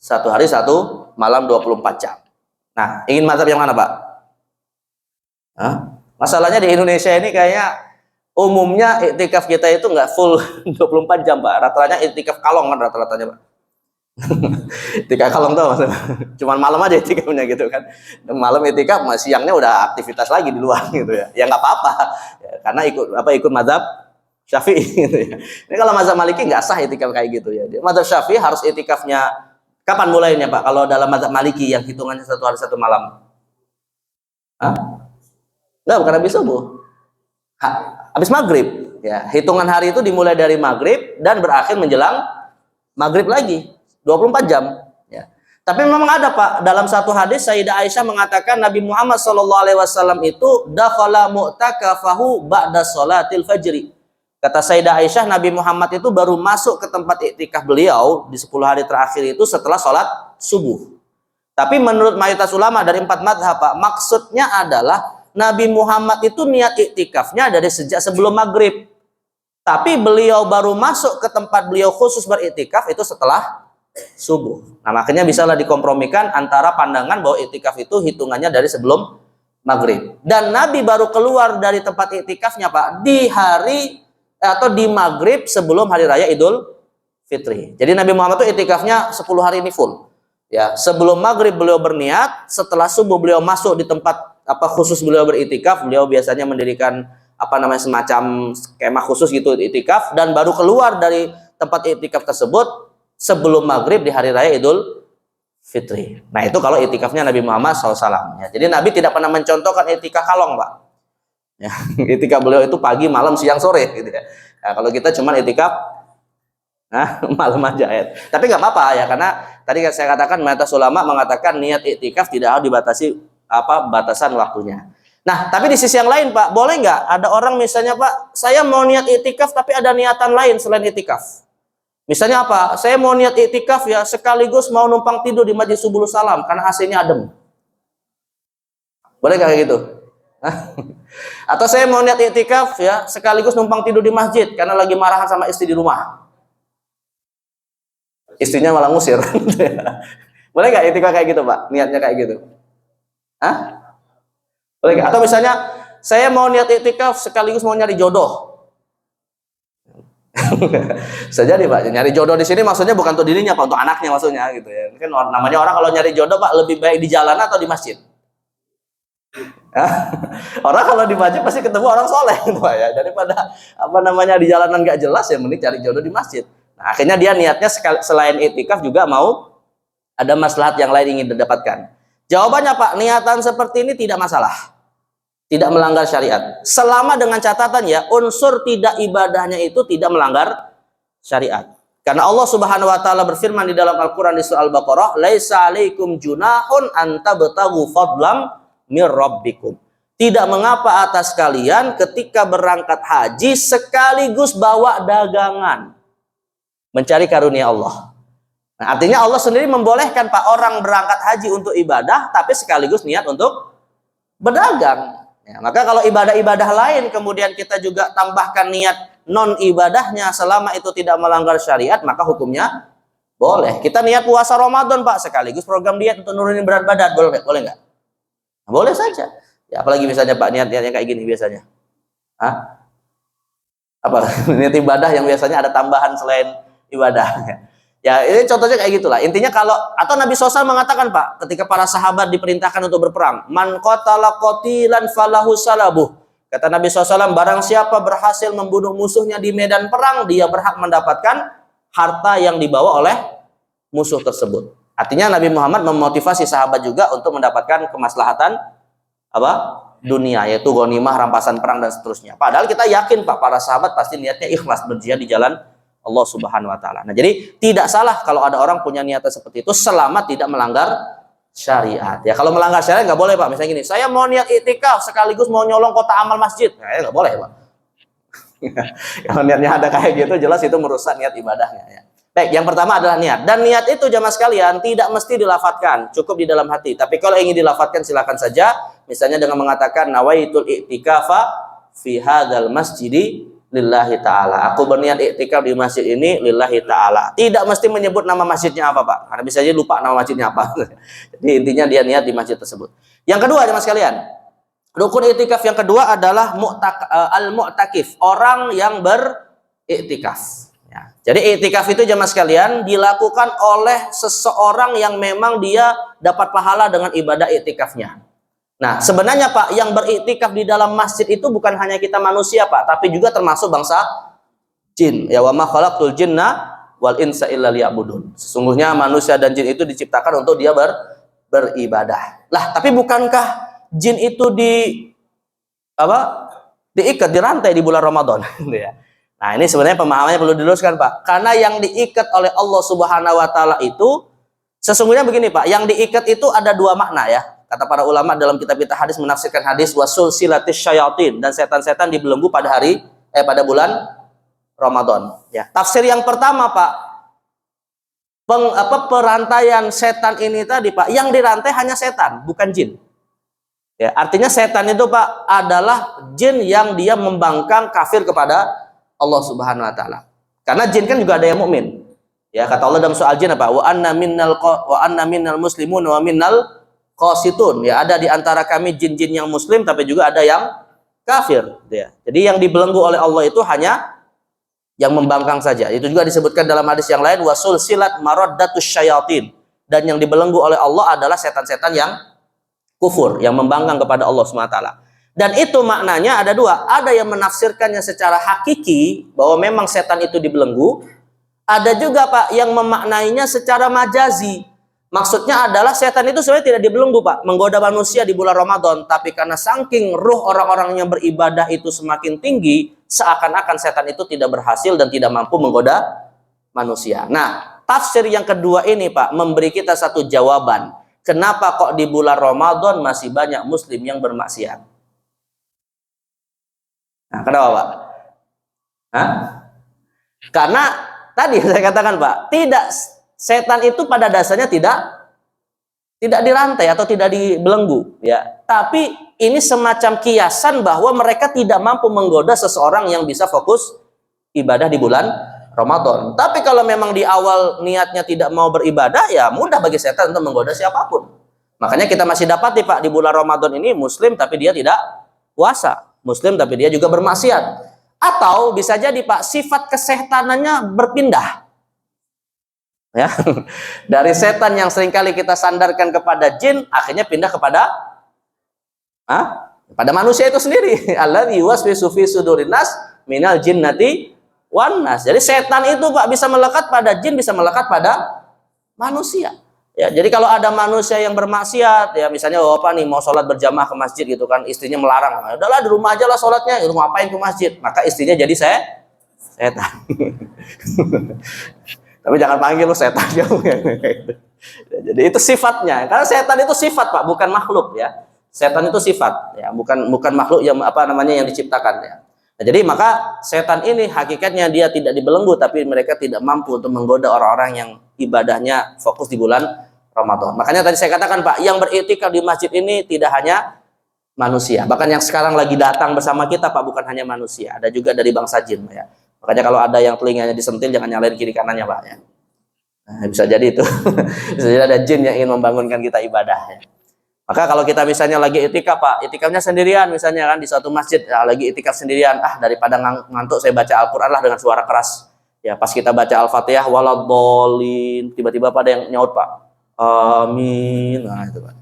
1 hari 1 malam 24 jam. Nah, ingin mazhab yang mana, Pak? Hah? Masalahnya di Indonesia ini kayaknya umumnya iktikaf kita itu nggak full 24 jam, Pak. Rata-ratanya iktikaf kalong kan rata-ratanya, Pak. Iktikaf kalong tuh maksudnya. Cuman malam aja iktikafnya gitu kan. Malam iktikaf, siangnya udah aktivitas lagi di luar gitu ya. Ya nggak apa-apa. Ya, karena ikut mazhab Syafi'i gitu ya. Ini kalau mazhab Maliki nggak sah iktikaf kayak gitu ya. Mazhab Syafi'i harus iktikafnya kapan mulainya, Pak? Kalau dalam mazhab Maliki yang hitungannya 1 hari 1 malam. Hah? Enggak, bukan habis subuh. Habis maghrib. Ya, hitungan hari itu dimulai dari maghrib dan berakhir menjelang maghrib lagi. 24 jam. Ya. Tapi memang ada, Pak. Dalam satu hadis Sayyidah Aisyah mengatakan Nabi Muhammad SAW itu dakhala mu'takafahu ba'da sholatil fajri. Kata Sayyidah Aisyah, Nabi Muhammad itu baru masuk ke tempat iktikaf beliau di 10 hari terakhir itu setelah sholat subuh. Tapi menurut mayoritas ulama dari 4 mazhab, Pak, maksudnya adalah Nabi Muhammad itu niat iktikafnya dari sejak sebelum maghrib. Tapi beliau baru masuk ke tempat beliau khusus beriktikaf itu setelah subuh. Nah, makanya bisalah dikompromikan antara pandangan bahwa iktikaf itu hitungannya dari sebelum maghrib. Dan Nabi baru keluar dari tempat iktikafnya, Pak, di hari atau di maghrib sebelum hari raya Idul Fitri. Jadi Nabi Muhammad itu iktikafnya 10 hari ini full. Ya, sebelum maghrib beliau berniat, setelah subuh beliau masuk di tempat khusus beliau beriktikaf. Beliau biasanya mendirikan semacam kemah khusus gitu iktikaf, dan baru keluar dari tempat iktikaf tersebut sebelum maghrib di hari raya Idul Fitri. Nah, itu kalau iktikafnya Nabi Muhammad SAW. Ya, jadi Nabi tidak pernah mencontohkan iktikaf kalong, Pak. Ya, iktikaf beliau itu pagi, malam, siang, sore gitu ya. Nah, kalau kita cuma iktikaf malam aja ya. Tapi nggak apa-apa ya, karena tadi saya katakan mayoritas ulama mengatakan niat iktikaf tidak harus dibatasi batasan waktunya. Nah, tapi di sisi yang lain, Pak, boleh nggak ada orang misalnya, Pak, saya mau niat iktikaf tapi ada niatan lain selain iktikaf. Misalnya apa? Saya mau niat iktikaf ya sekaligus mau numpang tidur di Masjid Subul Salam karena AC-nya adem. Boleh nggak kayak gitu? Atau saya mau niat iktikaf ya sekaligus numpang tidur di masjid karena lagi marahan sama istri di rumah. Istrinya malah ngusir. Boleh nggak iktikaf kayak gitu, Pak? Niatnya kayak gitu? Hah? Boleh nggak? Atau misalnya saya mau niat iktikaf sekaligus mau nyari jodoh. Bisa jadi, Pak, nyari jodoh di sini maksudnya bukan untuk dirinya, Pak, untuk anaknya maksudnya gitu ya. Kan namanya orang kalau nyari jodoh, Pak, lebih baik di jalan atau di masjid? Orang kalau di masjid pasti ketemu orang soleh gitu, Pak, ya. Daripada di jalanan nggak jelas ya mending cari jodoh di masjid. Nah, akhirnya dia niatnya selain iktikaf juga mau ada maslahat yang lain ingin didapatkan. Jawabannya, Pak, niatan seperti ini tidak masalah. Tidak melanggar syariat. Selama dengan catatan ya, unsur tidak ibadahnya itu tidak melanggar syariat. Karena Allah Subhanahu wa taala berfirman di dalam Al-Qur'an di surah Al-Baqarah, "Laisa 'alaikum junahun an tabtaghu fadlam mir rabbikum." Tidak mengapa atas kalian ketika berangkat haji sekaligus bawa dagangan mencari karunia Allah. Nah, artinya Allah sendiri membolehkan, Pak, orang berangkat haji untuk ibadah tapi sekaligus niat untuk berdagang. Ya, maka kalau ibadah-ibadah lain kemudian kita juga tambahkan niat non ibadahnya selama itu tidak melanggar syariat, maka hukumnya boleh. Kita niat puasa Ramadan, Pak, sekaligus program diet untuk nurunin berat badan, boleh nggak? Nah, boleh saja. Ya, apalagi misalnya, Pak, niatnya kayak gini biasanya. Niat ibadah yang biasanya ada tambahan selain ibadah. Ya, ini contohnya kayak gitulah. Intinya atau Nabi SAW mengatakan, Pak, ketika para sahabat diperintahkan untuk berperang, man qatala qatilan falahu salabuh. Kata Nabi SAW, barang siapa berhasil membunuh musuhnya di medan perang, dia berhak mendapatkan harta yang dibawa oleh musuh tersebut. Artinya Nabi Muhammad memotivasi sahabat juga untuk mendapatkan kemaslahatan dunia, yaitu ghanimah, rampasan perang dan seterusnya. Padahal kita yakin, Pak, para sahabat pasti niatnya ikhlas berjihad di jalan Allah Subhanahu wa taala. Nah, jadi tidak salah kalau ada orang punya niatan seperti itu selama tidak melanggar syariat. Ya, kalau melanggar syariat nggak boleh, Pak. Misalnya gini, saya mau niat iktikaf sekaligus mau nyolong kota amal masjid. Nah, nggak boleh, Pak. Kalau niatnya ada kayak gitu, jelas itu merusak niat ibadahnya. Ya. Baik, yang pertama adalah niat. Dan niat itu jamaah sekalian tidak mesti dilafatkan, cukup di dalam hati. Tapi kalau ingin dilafatkan silakan saja. Misalnya dengan mengatakan nawaitul i'tikafa fi hadzal masjidi lillahi ta'ala. Aku berniat iktikaf di masjid ini lillahi ta'ala. Tidak mesti menyebut nama masjidnya apa, Pak. Karena bisa aja lupa nama masjidnya apa. Jadi intinya dia niat di masjid tersebut. Yang kedua, jemaah sekalian, rukun iktikaf yang kedua adalah al-mu'takif, orang yang beriktikaf. Ya. Jadi iktikaf itu jemaah sekalian dilakukan oleh seseorang yang memang dia dapat pahala dengan ibadah iktikafnya. Nah, sebenarnya Pak, yang beriktikaf di dalam masjid itu bukan hanya kita manusia Pak, tapi juga termasuk bangsa jin. Ya, wa ma khalaqtul jinna wal insa illa liya'budun. Sesungguhnya manusia dan jin itu diciptakan untuk dia beribadah. Lah, tapi bukankah jin itu diikat, dirantai di bulan Ramadan? Ya. Nah, ini sebenarnya pemahamannya perlu diluruskan Pak. Karena yang diikat oleh Allah Subhanahu wa taala itu sesungguhnya begini Pak, yang diikat itu ada dua makna ya. Kata para ulama dalam kitab-kitab hadis menafsirkan hadis wasul silatis syayatin, dan setan-setan dibelenggu pada bulan Ramadan. Ya. Tafsir yang pertama Pak, perantaian setan ini tadi Pak, yang dirantai hanya setan, bukan jin. Ya, artinya setan itu Pak adalah jin yang dia membangkang kafir kepada Allah Subhanahu wa taala. Karena jin kan juga ada yang mukmin. Ya, kata Allah dalam soal jin apa? Wa anna minnal muslimun wa minnal qasitun. Ya, ada di antara kami jin-jin yang muslim tapi juga ada yang kafir, ya. Jadi yang dibelenggu oleh Allah itu hanya yang membangkang saja. Itu juga disebutkan dalam hadis yang lain wasul silat maraddatus syayatin, dan yang dibelenggu oleh Allah adalah setan-setan yang kufur, yang membangkang kepada Allah SWT. Dan itu maknanya ada dua. Ada yang menafsirkannya secara hakiki bahwa memang setan itu dibelenggu. Ada juga Pak yang memaknainya secara majazi. Maksudnya adalah setan itu sebenarnya tidak dibelenggu Pak, menggoda manusia di bulan Ramadan, tapi karena saking ruh orang-orang yang beribadah itu semakin tinggi, seakan-akan setan itu tidak berhasil dan tidak mampu menggoda manusia. Nah, tafsir yang kedua ini Pak memberi kita satu jawaban. Kenapa kok di bulan Ramadan masih banyak muslim yang bermaksiat? Nah, kenapa Pak? Hah? Karena tadi saya katakan Pak, setan itu pada dasarnya tidak dirantai atau tidak dibelenggu, ya. Tapi ini semacam kiasan bahwa mereka tidak mampu menggoda seseorang yang bisa fokus ibadah di bulan Ramadan. Tapi kalau memang di awal niatnya tidak mau beribadah, ya mudah bagi setan untuk menggoda siapapun. Makanya kita masih dapati Pak di bulan Ramadan ini muslim tapi dia tidak puasa, muslim tapi dia juga bermaksiat. Atau bisa jadi Pak sifat kesetanannya berpindah. Ya, dari setan yang seringkali kita sandarkan kepada jin, akhirnya pindah kepada manusia itu sendiri. Alladzi yuwaswisu fi sudurin nas minal jinnati wan nas. Jadi setan itu Pak bisa melekat pada jin, bisa melekat pada manusia. Ya, jadi kalau ada manusia yang bermaksiat, ya misalnya mau sholat berjamaah ke masjid gitu kan, istrinya melarang, udahlah di rumah aja lah sholatnya, ngapain ke masjid? Maka istrinya jadi setan. Tapi jangan panggil lu setan jauh ya. Jadi itu sifatnya. Karena setan itu sifat Pak, bukan makhluk ya. Setan itu sifat ya, bukan makhluk yang yang diciptakan ya. Nah, jadi maka setan ini hakikatnya dia tidak dibelenggu, tapi mereka tidak mampu untuk menggoda orang-orang yang ibadahnya fokus di bulan Ramadan. Makanya tadi saya katakan Pak, yang beriktikaf di masjid ini tidak hanya manusia. Bahkan yang sekarang lagi datang bersama kita Pak bukan hanya manusia, ada juga dari bangsa jin ya. Makanya kalau ada yang telinganya disentil jangan nyalain kiri kanannya Pak ya. Nah, bisa jadi itu. Bisa jadi ada jin yang ingin membangunkan kita ibadah ya. Maka kalau kita misalnya lagi itikaf Pak, itikafnya sendirian misalnya kan di suatu masjid, ya, lagi itikaf sendirian, daripada ngantuk saya baca Al-Qur'an lah dengan suara keras. Ya, pas kita baca Al-Fatihah waladhdallin, tiba-tiba pada yang nyaut Pak. Amin. Nah, itu Pak.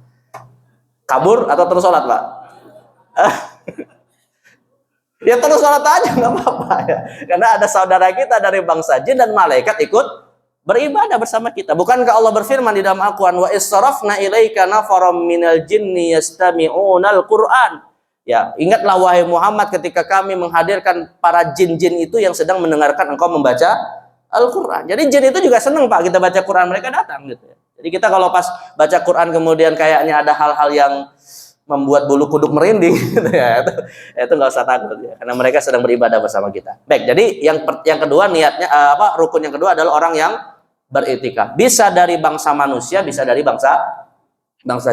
Kabur atau terus sholat Pak? Ya terus sholat aja nggak apa-apa ya. Karena ada saudara kita dari bangsa jin dan malaikat ikut beribadah bersama kita. Bukankah Allah berfirman di dalam Al-Qur'an wa israfna ilaika nafaram minal jinni yastami'unal Qur'an. Ya, ingatlah wahai Muhammad ketika kami menghadirkan para jin-jin itu yang sedang mendengarkan engkau membaca Al-Qur'an. Jadi jin itu juga senang Pak kita baca Qur'an, mereka datang gitu ya. Jadi kita kalau pas baca Qur'an kemudian kayaknya ada hal-hal yang membuat bulu kuduk merinding gitu ya, itu nggak usah takut ya, karena mereka sedang beribadah bersama kita. Baik, jadi yang kedua niatnya rukun yang kedua adalah orang yang beriktikaf. Bisa dari bangsa manusia, bisa dari bangsa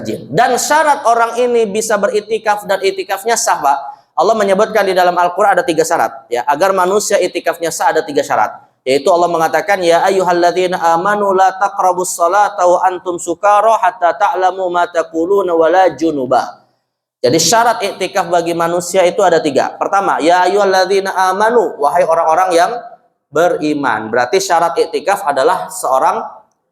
jin. Dan syarat orang ini bisa beriktikaf dan iktikafnya sah Pak. Allah menyebutkan di dalam Al-Quran ada 3 syarat ya, agar manusia iktikafnya sah ada 3 syarat, yaitu Allah mengatakan ya ayyuhalladzina amanu la taqrabus salata wa antum sukara hatta ta'lamu ma taquluna wala junubah. Jadi syarat iktikaf bagi manusia itu ada 3. Pertama, ya ayyuhalladzina amanu, wahai orang-orang yang beriman. Berarti syarat iktikaf adalah seorang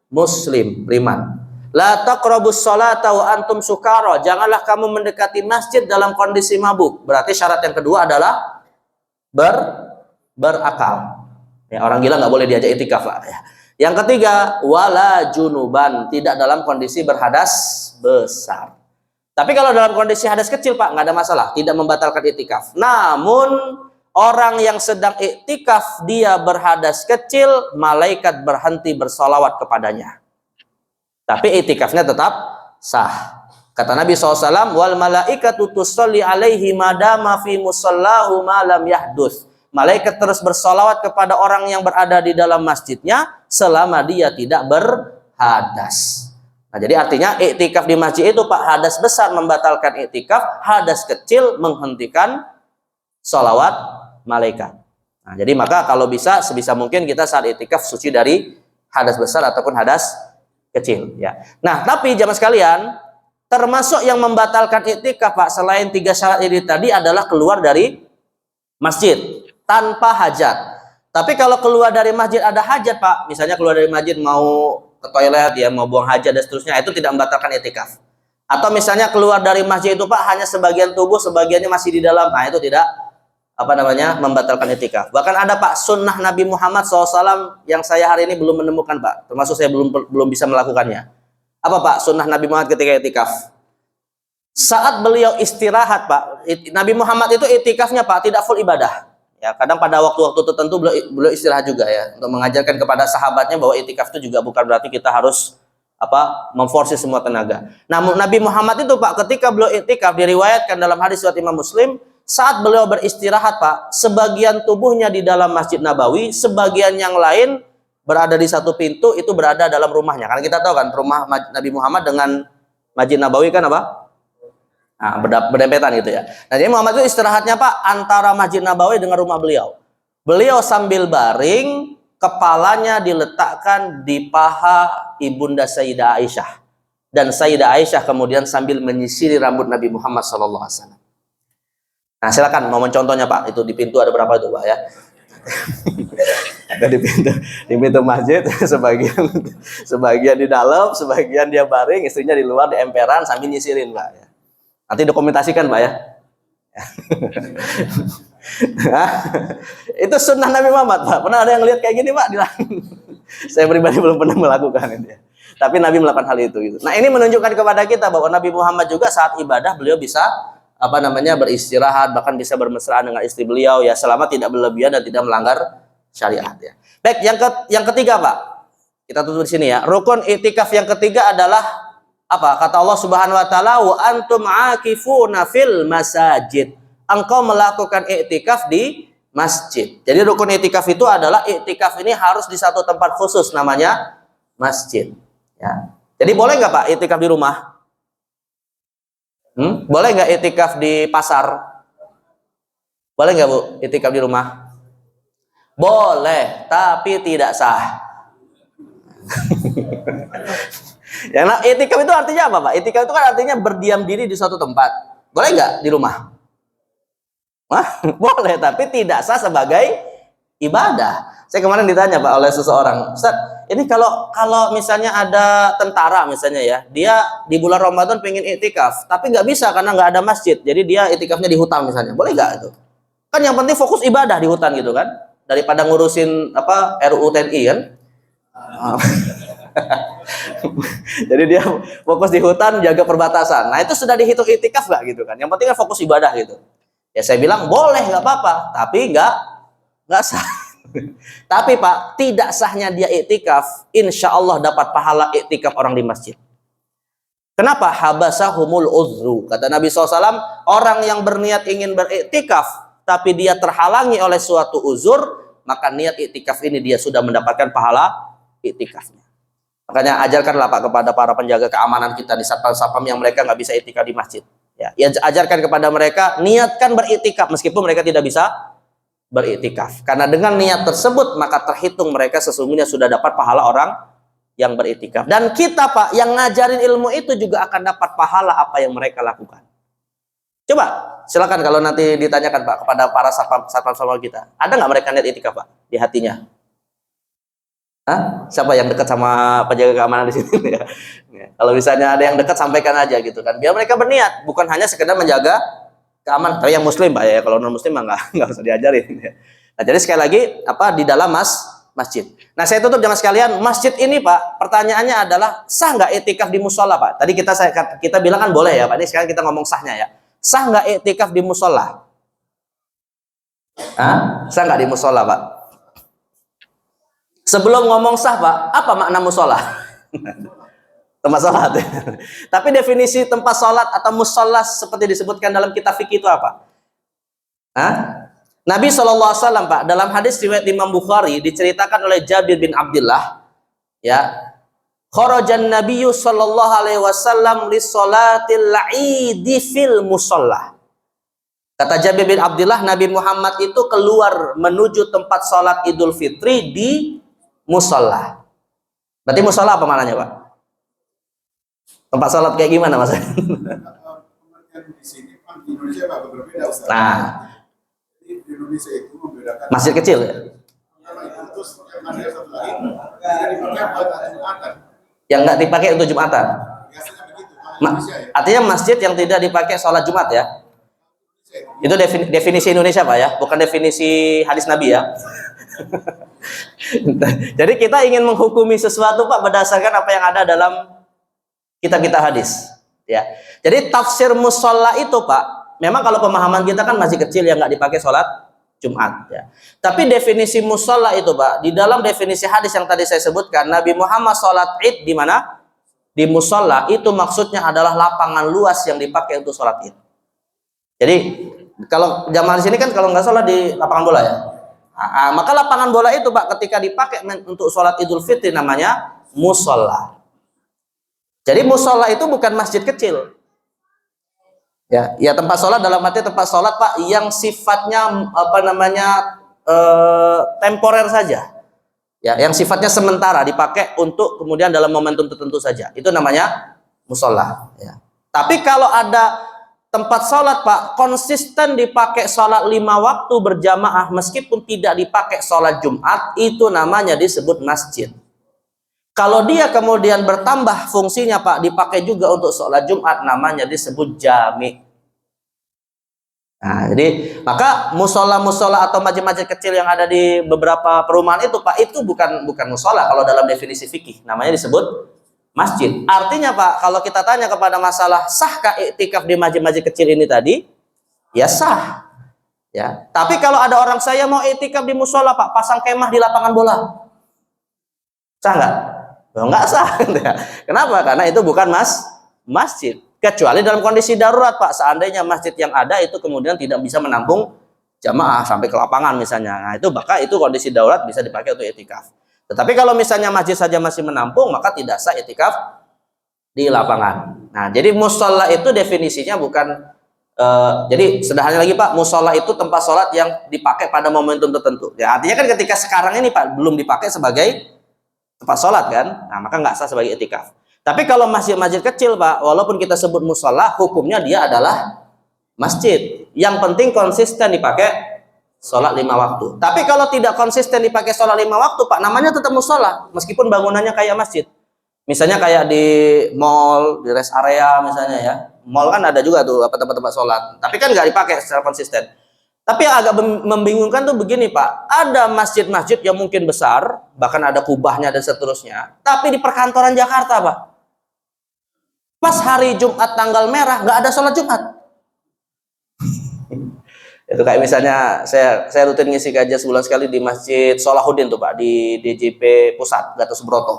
muslim, beriman. La taqrabus salata wa antum sukara, janganlah kamu mendekati masjid dalam kondisi mabuk. Berarti syarat yang kedua adalah berakal. Ya, orang gila nggak boleh diajak iktikaf lah ya. Yang ketiga, wala junuban, tidak dalam kondisi berhadas besar. Tapi kalau dalam kondisi hadas kecil Pak, nggak ada masalah, tidak membatalkan iktikaf. Namun orang yang sedang iktikaf dia berhadas kecil, malaikat berhenti bersolawat kepadanya. Tapi iktikafnya tetap sah. Kata Nabi SAW, wal malaikatu tusalli alaihi madama fi musallahu ma lam yahdus. Malaikat terus bersolawat kepada orang yang berada di dalam masjidnya selama dia tidak berhadas. Nah, jadi artinya iktikaf di masjid itu Pak, hadas besar membatalkan iktikaf, hadas kecil menghentikan solawat malaikat. Nah, jadi maka kalau bisa sebisa mungkin kita saat iktikaf suci dari hadas besar ataupun hadas kecil ya. Nah, tapi jamaah sekalian, termasuk yang membatalkan iktikaf Pak selain 3 syarat ini tadi adalah keluar dari masjid tanpa hajat. Tapi kalau keluar dari masjid ada hajat Pak, misalnya keluar dari masjid mau ke toilet ya, mau buang hajat dan seterusnya, itu tidak membatalkan iktikaf. Atau misalnya keluar dari masjid itu Pak hanya sebagian tubuh, sebagiannya masih di dalam, nah itu tidak membatalkan iktikaf. Bahkan ada Pak sunnah Nabi Muhammad SAW yang saya hari ini belum menemukan Pak, termasuk saya belum bisa melakukannya. Apa Pak sunnah Nabi Muhammad ketika iktikaf? Saat beliau istirahat Pak, Nabi Muhammad itu iktikafnya Pak tidak full ibadah. Ya, kadang pada waktu-waktu tertentu beliau istirahat juga ya, untuk mengajarkan kepada sahabatnya bahwa iktikaf itu juga bukan berarti kita harus memforsi semua tenaga. Namun Nabi Muhammad itu Pak ketika beliau iktikaf, diriwayatkan dalam hadis riwayat Imam Muslim, saat beliau beristirahat Pak, sebagian tubuhnya di dalam Masjid Nabawi, sebagian yang lain berada di satu pintu, itu berada dalam rumahnya. Karena kita tahu kan rumah Nabi Muhammad dengan Masjid Nabawi kan Nah, berdempetan gitu ya. Nah, jadi Muhammad itu istirahatnya Pak antara Masjid Nabawi dengan rumah beliau. Beliau sambil baring, kepalanya diletakkan di paha ibunda Sayyidah Aisyah. Dan Sayyidah Aisyah kemudian sambil menyisiri rambut Nabi Muhammad SAW. Nah, silakan mau contohnya Pak. Itu di pintu ada berapa itu Pak ya? Ada di pintu masjid, sebagian di dalam, sebagian dia baring, istrinya di luar di emperan sambil nyisirin Pak ya. Nanti dokumentasikan Pak ya. Itu sunnah Nabi Muhammad Pak. Pernah ada yang lihat kayak gini Pak? Saya pribadi belum pernah melakukan itu ya. Tapi Nabi melakukan hal itu gitu. Nah, ini menunjukkan kepada kita bahwa Nabi Muhammad juga saat ibadah beliau bisa beristirahat, bahkan bisa bermesraan dengan istri beliau ya, selama tidak berlebihan dan tidak melanggar syariat ya. Baik, yang ketiga Pak. Kita tutup di sini ya. Rukun iktikaf yang ketiga adalah apa? Kata Allah Subhanahu wa taala, wa antum aakifuna fil masajid. Engkau melakukan iktikaf di masjid. Jadi rukun iktikaf itu adalah iktikaf ini harus di satu tempat khusus namanya masjid ya. Jadi boleh nggak Pak iktikaf di rumah? Boleh nggak iktikaf di pasar? Boleh nggak Bu iktikaf di rumah? Boleh, tapi tidak sah. Ya, nah, iktikaf itu artinya apa Pak? Iktikaf itu kan artinya berdiam diri di suatu tempat. Boleh nggak di rumah? Boleh, tapi tidak sah sebagai ibadah. Saya kemarin ditanya Pak oleh seseorang, Ustaz, ini kalau misalnya ada tentara misalnya ya, dia di bulan Ramadan pengen iktikaf, tapi nggak bisa karena nggak ada masjid, jadi dia iktikafnya di hutan misalnya, boleh nggak itu? Kan yang penting fokus ibadah di hutan gitu kan, daripada ngurusin RUU TNI kan. Jadi dia fokus di hutan, jaga perbatasan. Nah itu sudah dihitung iktikaf nggak gitu kan? Yang penting kan fokus ibadah gitu. Ya saya bilang boleh nggak apa-apa, tapi nggak sah. Tapi Pak, tidak sahnya dia iktikaf, insya Allah dapat pahala iktikaf orang di masjid. Kenapa? Habasahumul uzru. Kata Nabi SAW, orang yang berniat ingin beriktikaf, tapi dia terhalangi oleh suatu uzur, maka niat iktikaf ini dia sudah mendapatkan pahala iktikafnya. Makanya ajarkanlah Pak kepada para penjaga keamanan kita di satpam-satpam yang mereka nggak bisa iktikaf di masjid. Ya, ajarkan kepada mereka, niatkan beriktikaf meskipun mereka tidak bisa beriktikaf. Karena dengan niat tersebut maka terhitung mereka sesungguhnya sudah dapat pahala orang yang beriktikaf. Dan kita Pak, yang ngajarin ilmu itu juga akan dapat pahala apa yang mereka lakukan. Coba, silakan kalau nanti ditanyakan Pak kepada para satpam kita, ada nggak mereka niat iktikaf Pak di hatinya? Hah? Siapa yang dekat sama penjaga keamanan di sini? Kalau misalnya ada yang dekat, sampaikan aja gitu kan, biar mereka berniat, bukan hanya sekedar menjaga keamanan. Tapi yang muslim Pak ya, kalau non muslim nggak usah diajarin. Nah, jadi sekali lagi di dalam masjid. Nah, saya tutup jamaah sekalian, masjid ini Pak, pertanyaannya adalah sah nggak iktikaf di musola Pak? Tadi kita bilang kan boleh ya Pak. Ini sekarang kita ngomong sahnya ya. Sah nggak iktikaf di musola? Sah nggak di musola Pak? Sebelum ngomong sah Pak, apa makna musola? Tempat sholat. Tapi definisi tempat sholat atau musola seperti disebutkan dalam kitab fikih itu apa? Nabi SAW Pak, dalam hadis riwayat Imam Bukhari diceritakan oleh Jabir bin Abdullah, ya, kharajan Nabiyyu sallallahu alaihi wasallam li sholatil Idi fil musalla. Kata Jabir bin Abdullah, Nabi Muhammad itu keluar menuju tempat sholat Idul Fitri di musola. Berarti musola apa maknanya Pak? Tempat sholat kayak gimana Mas? Nah, di Indonesia itu membedakan masjid kecil ya? Yang nggak dipakai untuk Jumatan. Artinya masjid yang tidak dipakai sholat Jumat ya? Itu definisi Indonesia Pak ya, bukan definisi hadis Nabi ya. Jadi kita ingin menghukumi sesuatu Pak berdasarkan apa yang ada dalam kitab-kitab hadis ya. Jadi tafsir musola itu Pak, memang kalau pemahaman kita kan masih kecil yang nggak dipakai sholat Jumat ya. Tapi definisi musola itu Pak, di dalam definisi hadis yang tadi saya sebutkan, Nabi Muhammad sholat Id di mana? Di musola, itu maksudnya adalah lapangan luas yang dipakai untuk sholat Id. Jadi kalau jamaah di sini kan kalau nggak sholat di lapangan bola ya. Maka lapangan bola itu Pak ketika dipakai untuk sholat Idul Fitri namanya musola. Jadi musola itu bukan masjid kecil. Ya tempat sholat dalam arti tempat sholat Pak yang sifatnya temporer saja. Ya, yang sifatnya sementara dipakai untuk kemudian dalam momentum tertentu saja. Itu namanya musola. Ya. Tapi kalau ada tempat sholat Pak konsisten dipakai sholat 5 waktu berjamaah meskipun tidak dipakai sholat Jumat, itu namanya disebut masjid. Kalau dia kemudian bertambah fungsinya Pak dipakai juga untuk sholat Jumat, namanya disebut jami. Nah, jadi maka musola-musola atau masjid-masjid kecil yang ada di beberapa perumahan itu Pak, itu bukan musola kalau dalam definisi fikih, namanya disebut masjid. Artinya Pak, kalau kita tanya kepada masalah sahkah iktikaf di masjid-masjid kecil ini tadi, ya sah. Ya. Tapi kalau ada orang saya mau iktikaf di musola Pak, pasang kemah di lapangan bola, sah nggak? Nggak sah. Kenapa? Karena itu bukan masjid. Kecuali dalam kondisi darurat Pak, seandainya masjid yang ada itu kemudian tidak bisa menampung jamaah sampai ke lapangan misalnya. Nah itu maka itu kondisi darurat bisa dipakai untuk iktikaf. Tetapi kalau misalnya masjid saja masih menampung, maka tidak sah iktikaf di lapangan. Nah, jadi musola itu definisinya bukan, jadi sederhana lagi Pak, musola itu tempat sholat yang dipakai pada momentum tertentu. Ya, artinya kan ketika sekarang ini Pak, belum dipakai sebagai tempat sholat kan, nah maka nggak sah sebagai iktikaf. Tapi kalau masjid-masjid kecil Pak, walaupun kita sebut musola, hukumnya dia adalah masjid. Yang penting konsisten dipakai sholat 5 waktu. Tapi kalau tidak konsisten dipakai sholat 5 waktu Pak, namanya tetap musola meskipun bangunannya kayak masjid. Misalnya kayak di mall, di rest area misalnya ya. Mall kan ada juga tuh tempat-tempat sholat, tapi kan nggak dipakai secara konsisten. Tapi yang agak membingungkan tuh begini Pak, ada masjid-masjid yang mungkin besar, bahkan ada kubahnya dan seterusnya, tapi di perkantoran Jakarta Pak, pas hari Jumat tanggal merah nggak ada sholat Jumat. Itu kayak misalnya saya rutin ngisi kajian sebulan sekali di Masjid Solahuddin tuh Pak, di DJP Pusat Gatot Subroto.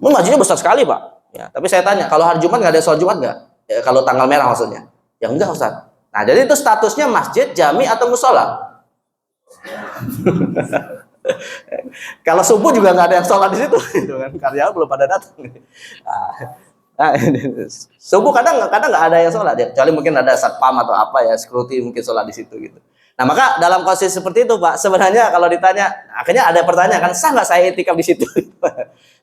Masjidnya besar sekali Pak. Ya, tapi saya tanya, kalau hari Jumat nggak ada sholat Jumat nggak? Ya, kalau tanggal merah maksudnya? Ya enggak Ustaz. Nah jadi itu statusnya masjid, jami atau musola. Kalau subuh juga nggak ada yang sholat di situ, gitu kan? Karyawan belum pada datang. Nah, subuh kadang nggak ada yang sholat ya, kecuali mungkin ada satpam atau apa ya, security mungkin sholat di situ gitu. Nah maka dalam kondisi seperti itu Pak, sebenarnya kalau ditanya, akhirnya ada pertanyaan kan, sah nggak saya itikaf di situ?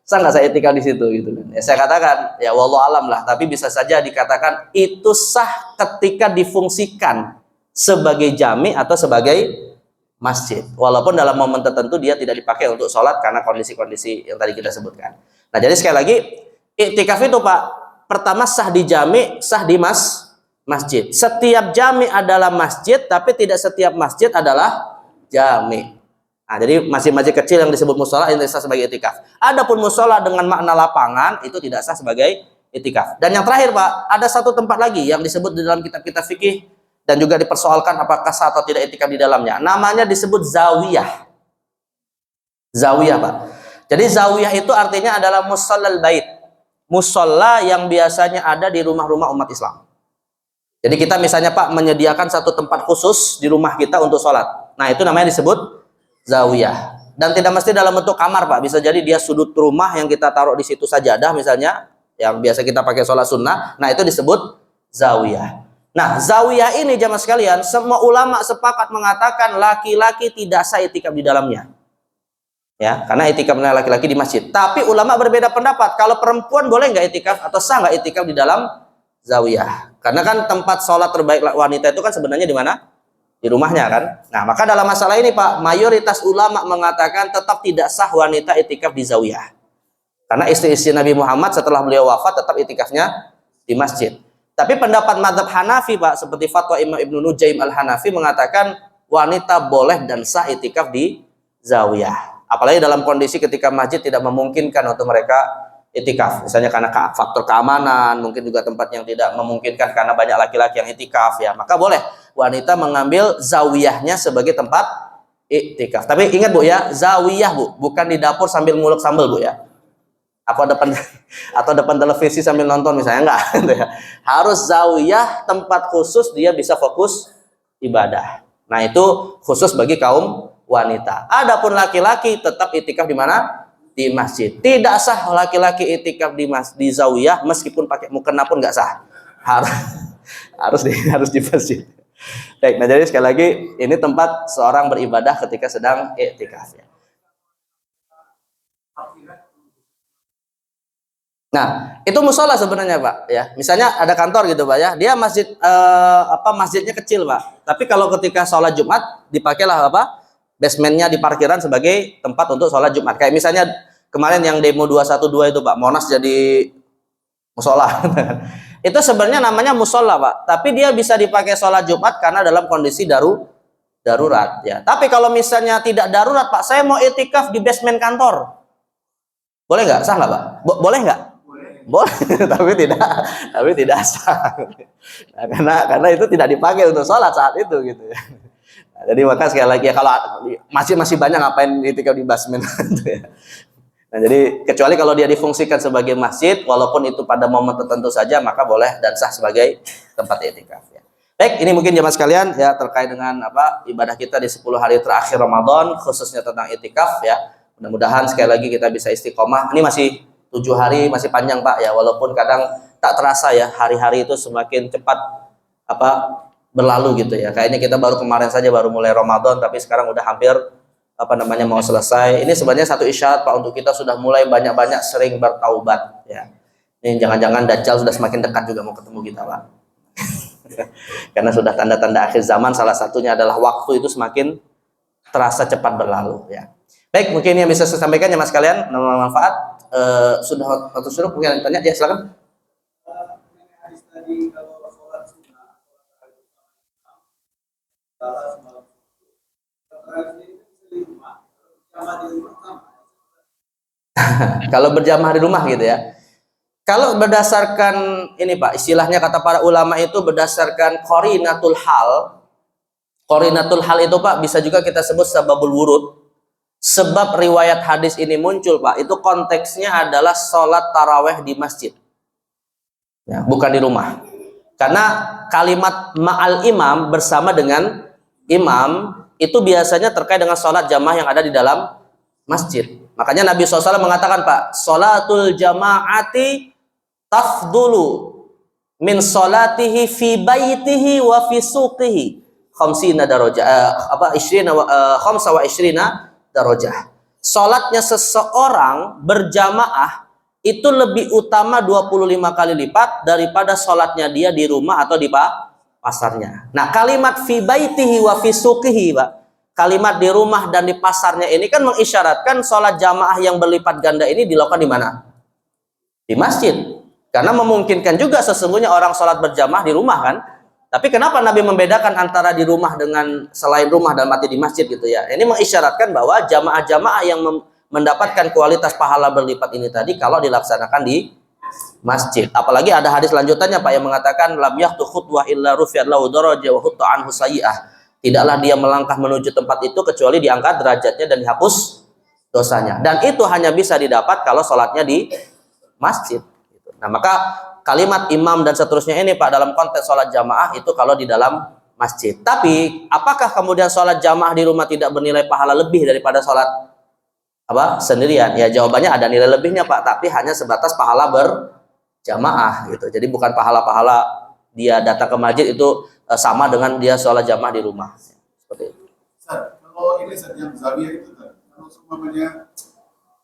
Sah nggak saya itikaf di situ gitu kan? Ya, saya katakan ya wallahu alam lah, tapi bisa saja dikatakan itu sah ketika difungsikan sebagai jami atau sebagai masjid, walaupun dalam momen tertentu dia tidak dipakai untuk sholat karena kondisi-kondisi yang tadi kita sebutkan. Nah jadi sekali lagi, iktikaf itu Pak, pertama sah di jami, sah di masjid. Setiap jami adalah masjid, tapi tidak setiap masjid adalah jami. Nah, jadi masjid-masjid kecil yang disebut musola itu sah sebagai iktikaf. Adapun musola dengan makna lapangan itu tidak sah sebagai iktikaf. Dan yang terakhir Pak, ada satu tempat lagi yang disebut di dalam kitab-kitab fikih dan juga dipersoalkan apakah sah atau tidak iktikaf di dalamnya. Namanya disebut zawiyah. Zawiyah Pak. Jadi zawiyah itu artinya adalah musallal bait. Musola yang biasanya ada di rumah-rumah umat Islam. Jadi kita misalnya Pak menyediakan satu tempat khusus di rumah kita untuk sholat. Nah itu namanya disebut zawiyah. Dan tidak mesti dalam bentuk kamar Pak. Bisa jadi dia sudut rumah yang kita taruh di situ sajadah misalnya, yang biasa kita pakai sholat sunnah. Nah itu disebut zawiyah. Nah zawiyah ini jamaah sekalian, semua ulama sepakat mengatakan laki-laki tidak sah itikaf di dalamnya. Ya, karena itikafnya laki-laki di masjid. Tapi ulama berbeda pendapat. Kalau perempuan boleh nggak itikaf atau sah nggak itikaf di dalam zawiyah? Karena kan tempat sholat terbaik wanita itu kan sebenarnya di mana? Di rumahnya kan. Nah maka dalam masalah ini Pak, mayoritas ulama mengatakan tetap tidak sah wanita itikaf di zawiyah. Karena istri-istri Nabi Muhammad setelah beliau wafat tetap itikafnya di masjid. Tapi pendapat mazhab Hanafi Pak, seperti fatwa Imam Ibnu Nujaim al-Hanafi mengatakan wanita boleh dan sah itikaf di zawiyah. Apalagi dalam kondisi ketika masjid tidak memungkinkan untuk mereka itikaf, misalnya karena faktor keamanan, mungkin juga tempat yang tidak memungkinkan karena banyak laki-laki yang itikaf ya, maka boleh wanita mengambil zawiyahnya sebagai tempat itikaf. Tapi ingat Bu ya, zawiyah Bu, bukan di dapur sambil ngulek sambal Bu ya, atau depan televisi sambil nonton misalnya, enggak gitu ya. Harus zawiyah, tempat khusus dia bisa fokus ibadah. Nah itu khusus bagi kaum wanita. Adapun laki-laki tetap itikaf di mana? Di masjid. Tidak sah laki-laki itikaf di zawiyah meskipun pakai mukena pun nggak sah. Harus di masjid. Baik, nah jadi sekali lagi ini tempat seorang beribadah ketika sedang iktikaf ya. Nah, itu musola sebenarnya Pak ya. Misalnya ada kantor gitu Pak ya. Dia masjid masjidnya kecil Pak. Tapi kalau ketika sholat Jumat dipakailah basementnya di parkiran sebagai tempat untuk sholat Jumat. Kayak misalnya kemarin yang demo 212 itu Pak, Monas jadi musola. Itu sebenarnya namanya musola Pak, tapi dia bisa dipakai sholat Jumat karena dalam kondisi darurat ya. Tapi kalau misalnya tidak darurat Pak, saya mau itikaf di basement kantor, boleh nggak? Sah nggak Pak? Boleh nggak? Boleh, tapi tidak sah. Nah, karena itu tidak dipakai untuk sholat saat itu gitu ya. Nah, jadi maka sekali lagi ya, kalau masih banyak ngapain itikaf di basement gitu ya. Nah, jadi kecuali kalau dia difungsikan sebagai masjid, walaupun itu pada momen tertentu saja, maka boleh dan sah sebagai tempat itikaf ya. Baik, ini mungkin jemaah sekalian ya terkait dengan ibadah kita di 10 hari terakhir Ramadan, khususnya tentang itikaf ya. Mudah-mudahan sekali lagi kita bisa istiqomah. Ini masih 7 hari, masih panjang Pak ya, walaupun kadang tak terasa ya, hari-hari itu semakin cepat berlalu gitu ya. Kayaknya kita baru kemarin saja baru mulai Ramadan, tapi sekarang udah hampir mau selesai. Ini sebenarnya satu isyarat Pak untuk kita sudah mulai banyak-banyak sering bertaubat ya. Ini jangan-jangan Dajjal sudah semakin dekat juga mau ketemu kita Pak. Karena sudah tanda-tanda akhir zaman, salah satunya adalah waktu itu semakin terasa cepat berlalu ya. Baik, mungkin yang bisa saya sampaikan ya Mas kalian, bermanfaat. Sudah mungkin tanya ya, silakan. Kalau berjamaah di rumah gitu ya. Kalau berdasarkan ini Pak, istilahnya kata para ulama itu berdasarkan qarinatul hal. Qarinatul hal itu Pak bisa juga kita sebut sababul wurud. Sebab riwayat hadis ini muncul Pak, itu konteksnya adalah sholat taraweh di masjid. Ya, bukan di rumah. Karena kalimat ma'al imam, bersama dengan imam, itu biasanya terkait dengan sholat jamaah yang ada di dalam masjid. Makanya Nabi SAW mengatakan Pak, sholatul jama'ati tafdulu min salatihi fi baitihi wa fi suqihi khamsina darajah khamsa wa ishrina darajah. Salatnya seseorang berjamaah itu lebih utama 25 kali lipat daripada salatnya dia di rumah atau di pasarnya. Nah, kalimat fi baitihi wa fi suqihi, Pak. Kalimat di rumah dan di pasarnya ini kan mengisyaratkan salat jamaah yang berlipat ganda ini dilakukan di mana? Di masjid. Karena memungkinkan juga sesungguhnya orang salat berjamaah di rumah kan. Tapi kenapa Nabi membedakan antara di rumah dengan selain rumah dan mati di masjid gitu ya? Ini mengisyaratkan bahwa jamaah-jamaah yang mendapatkan kualitas pahala berlipat ini tadi kalau dilaksanakan di masjid. Apalagi ada hadis lanjutannya Pak yang mengatakan lam yahtu khutwah illa rufi'at lahu darajah wa hutta anhu sayyi'ah. Tidaklah dia melangkah menuju tempat itu kecuali diangkat derajatnya dan dihapus dosanya. Dan itu hanya bisa didapat kalau sholatnya di masjid. Nah, maka kalimat imam dan seterusnya ini Pak dalam konteks sholat jamaah itu kalau di dalam masjid. Tapi apakah kemudian sholat jamaah di rumah tidak bernilai pahala lebih daripada sholat sendirian? Ya jawabannya ada nilai lebihnya Pak, tapi hanya sebatas pahala berjamaah gitu. Jadi bukan pahala-pahala dia datang ke masjid itu sama dengan dia sholat jamaah di rumah. Seperti itu. Kalau ini yang Zawiyah itu kalau semuanya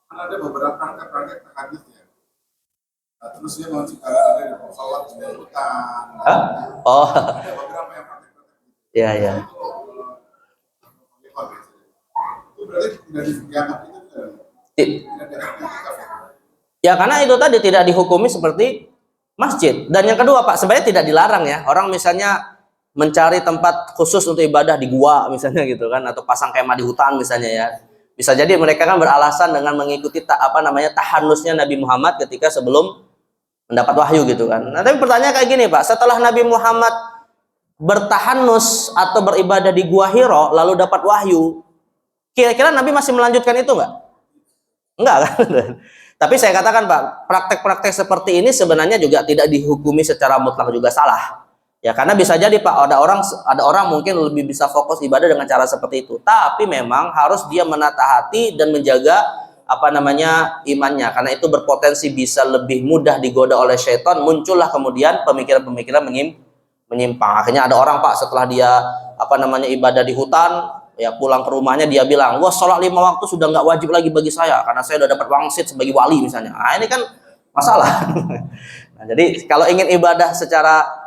kan ada beberapa perangkat tahajud ya. Nah, terus dia menciptakan ada sholat di hutan. Oh. Ada beberapa yang praktek-praktek. Iya, iya. Itu berarti tidak dianggap itu ya karena itu tadi tidak dihukumi seperti masjid. Dan yang kedua Pak, sebenarnya tidak dilarang ya. Orang misalnya mencari tempat khusus untuk ibadah di gua misalnya gitu kan, atau pasang kemah di hutan misalnya ya. Bisa jadi mereka kan beralasan dengan mengikuti tahannusnya Nabi Muhammad ketika sebelum mendapat wahyu gitu kan. Nah, tapi pertanyaan kayak gini Pak, setelah Nabi Muhammad bertahannus atau beribadah di Gua Hiro lalu dapat wahyu, kira-kira Nabi masih melanjutkan itu enggak? Enggak kan? Tapi saya katakan Pak, praktek-praktek seperti ini sebenarnya juga tidak dihukumi secara mutlak juga salah. Ya karena bisa jadi Pak, ada orang mungkin lebih bisa fokus ibadah dengan cara seperti itu. Tapi memang harus dia menata hati dan menjaga imannya, karena itu berpotensi bisa lebih mudah digoda oleh syaitan. Muncullah kemudian pemikiran-pemikiran menyimpang. Akhirnya ada orang Pak setelah dia ibadah di hutan, ya pulang ke rumahnya dia bilang, wah sholat 5 waktu sudah nggak wajib lagi bagi saya karena saya udah dapat wangsit sebagai wali misalnya. Nah ini kan masalah. Nah, jadi kalau ingin ibadah secara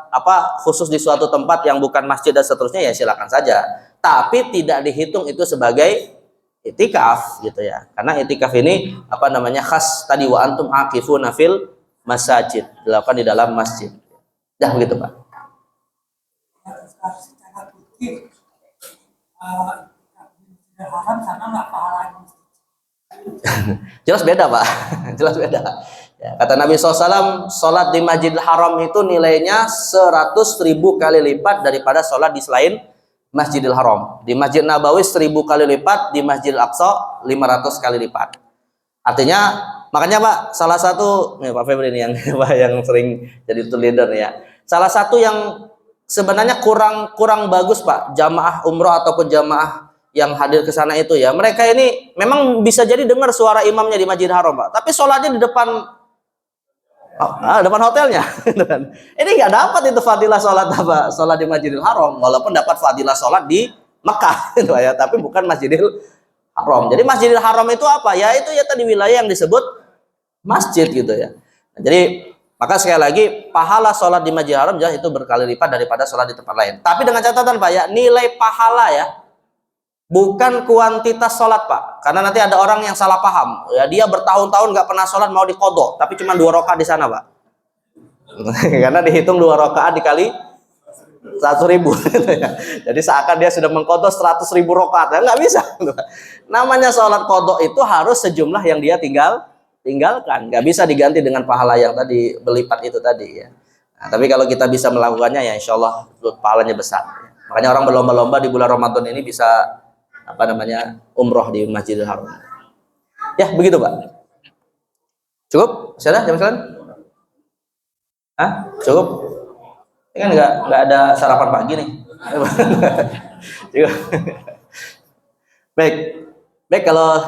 khusus di suatu tempat yang bukan masjid dan seterusnya ya silakan saja. Tapi tidak dihitung itu sebagai itikaf gitu ya. Karena itikaf ini khas tadi wa antum aqifuna fil masajid, dilakukan di dalam masjid. Ya begitu Pak. Jelas beda Pak. Jelas beda. Ya, kata Nabi SAW, sholat di Masjidil Haram itu nilainya 100.000 kali lipat daripada sholat di selain Masjidil Haram. Di Masjid Nabawi 1.000 kali lipat, di Masjidil Aqsa 500 kali lipat. Artinya, makanya Pak, salah satu nih Pak Febri ini yang sering jadi leader ya. Salah satu yang sebenarnya kurang bagus Pak, jamaah umroh ataupun jamaah yang hadir ke sana itu ya. Mereka ini memang bisa jadi dengar suara imamnya di Masjidil Haram Pak, tapi sholatnya di depan hotelnya. Ini nggak dapat itu fadilah sholat di Masjidil Haram, walaupun dapat fadilah sholat di Mekah gitu ya, tapi bukan Masjidil Haram. Jadi Masjidil Haram itu apa? Ya itu ya tadi wilayah yang disebut masjid gitu ya. Nah, jadi maka sekali lagi pahala sholat di Masjidil Haram jelas itu berkali lipat daripada sholat di tempat lain. Tapi dengan catatan Pak ya, nilai pahala ya, bukan kuantitas sholat Pak. Karena nanti ada orang yang salah paham. Ya dia bertahun-tahun nggak pernah sholat mau diqodho, tapi cuma 2 rakaat di sana Pak. Karena dihitung 2 rakaat dikali 100.000. Jadi seakan dia sudah mengqodho 100.000 rakaat. Ya, nggak bisa. Namanya sholat qodho itu harus sejumlah yang dia tinggalkan. Nggak bisa diganti dengan pahala yang tadi berlipat itu tadi ya. Nah, tapi kalau kita bisa melakukannya ya insya Allah pahalanya besar. Makanya orang berlomba-lomba di bulan Ramadan ini bisa umroh di Masjidil Haram. Ya begitu Pak. Cukup? Sudah jam 9? Cukup? Ini kan nggak ada sarapan pagi nih. Baik kalau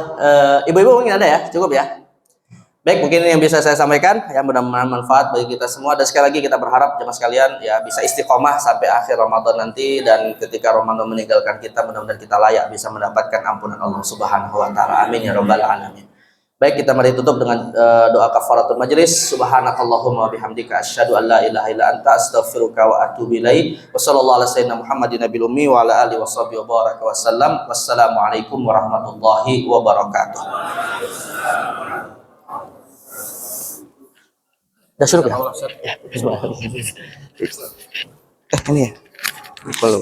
ibu-ibu mungkin ada ya, cukup ya. Baik, mungkin ini yang bisa saya sampaikan, ya mudah-mudahan manfaat bagi kita semua. Dan sekali lagi kita berharap jemaah sekalian ya bisa istiqomah sampai akhir Ramadan nanti, dan ketika Ramadan meninggalkan kita, mudah-mudahan kita layak bisa mendapatkan ampunan Allah Subhanahu wa taala. Amin ya rabbal alamin. Baik, kita mari tutup dengan doa kafaratul majelis. Subhanakallahumma wa bihamdika asyhadu an la ilaha illa anta astaghfiruka wa atubu ilaik. Wa sallallahu ala sayyidina Muhammadin nabiyil ummi wa ala alihi washabihi wa baraka wasallam. Wassalamualaikum warahmatullahi wabarakatuh. Dah suruh ya? Ya, ini ya. Follow.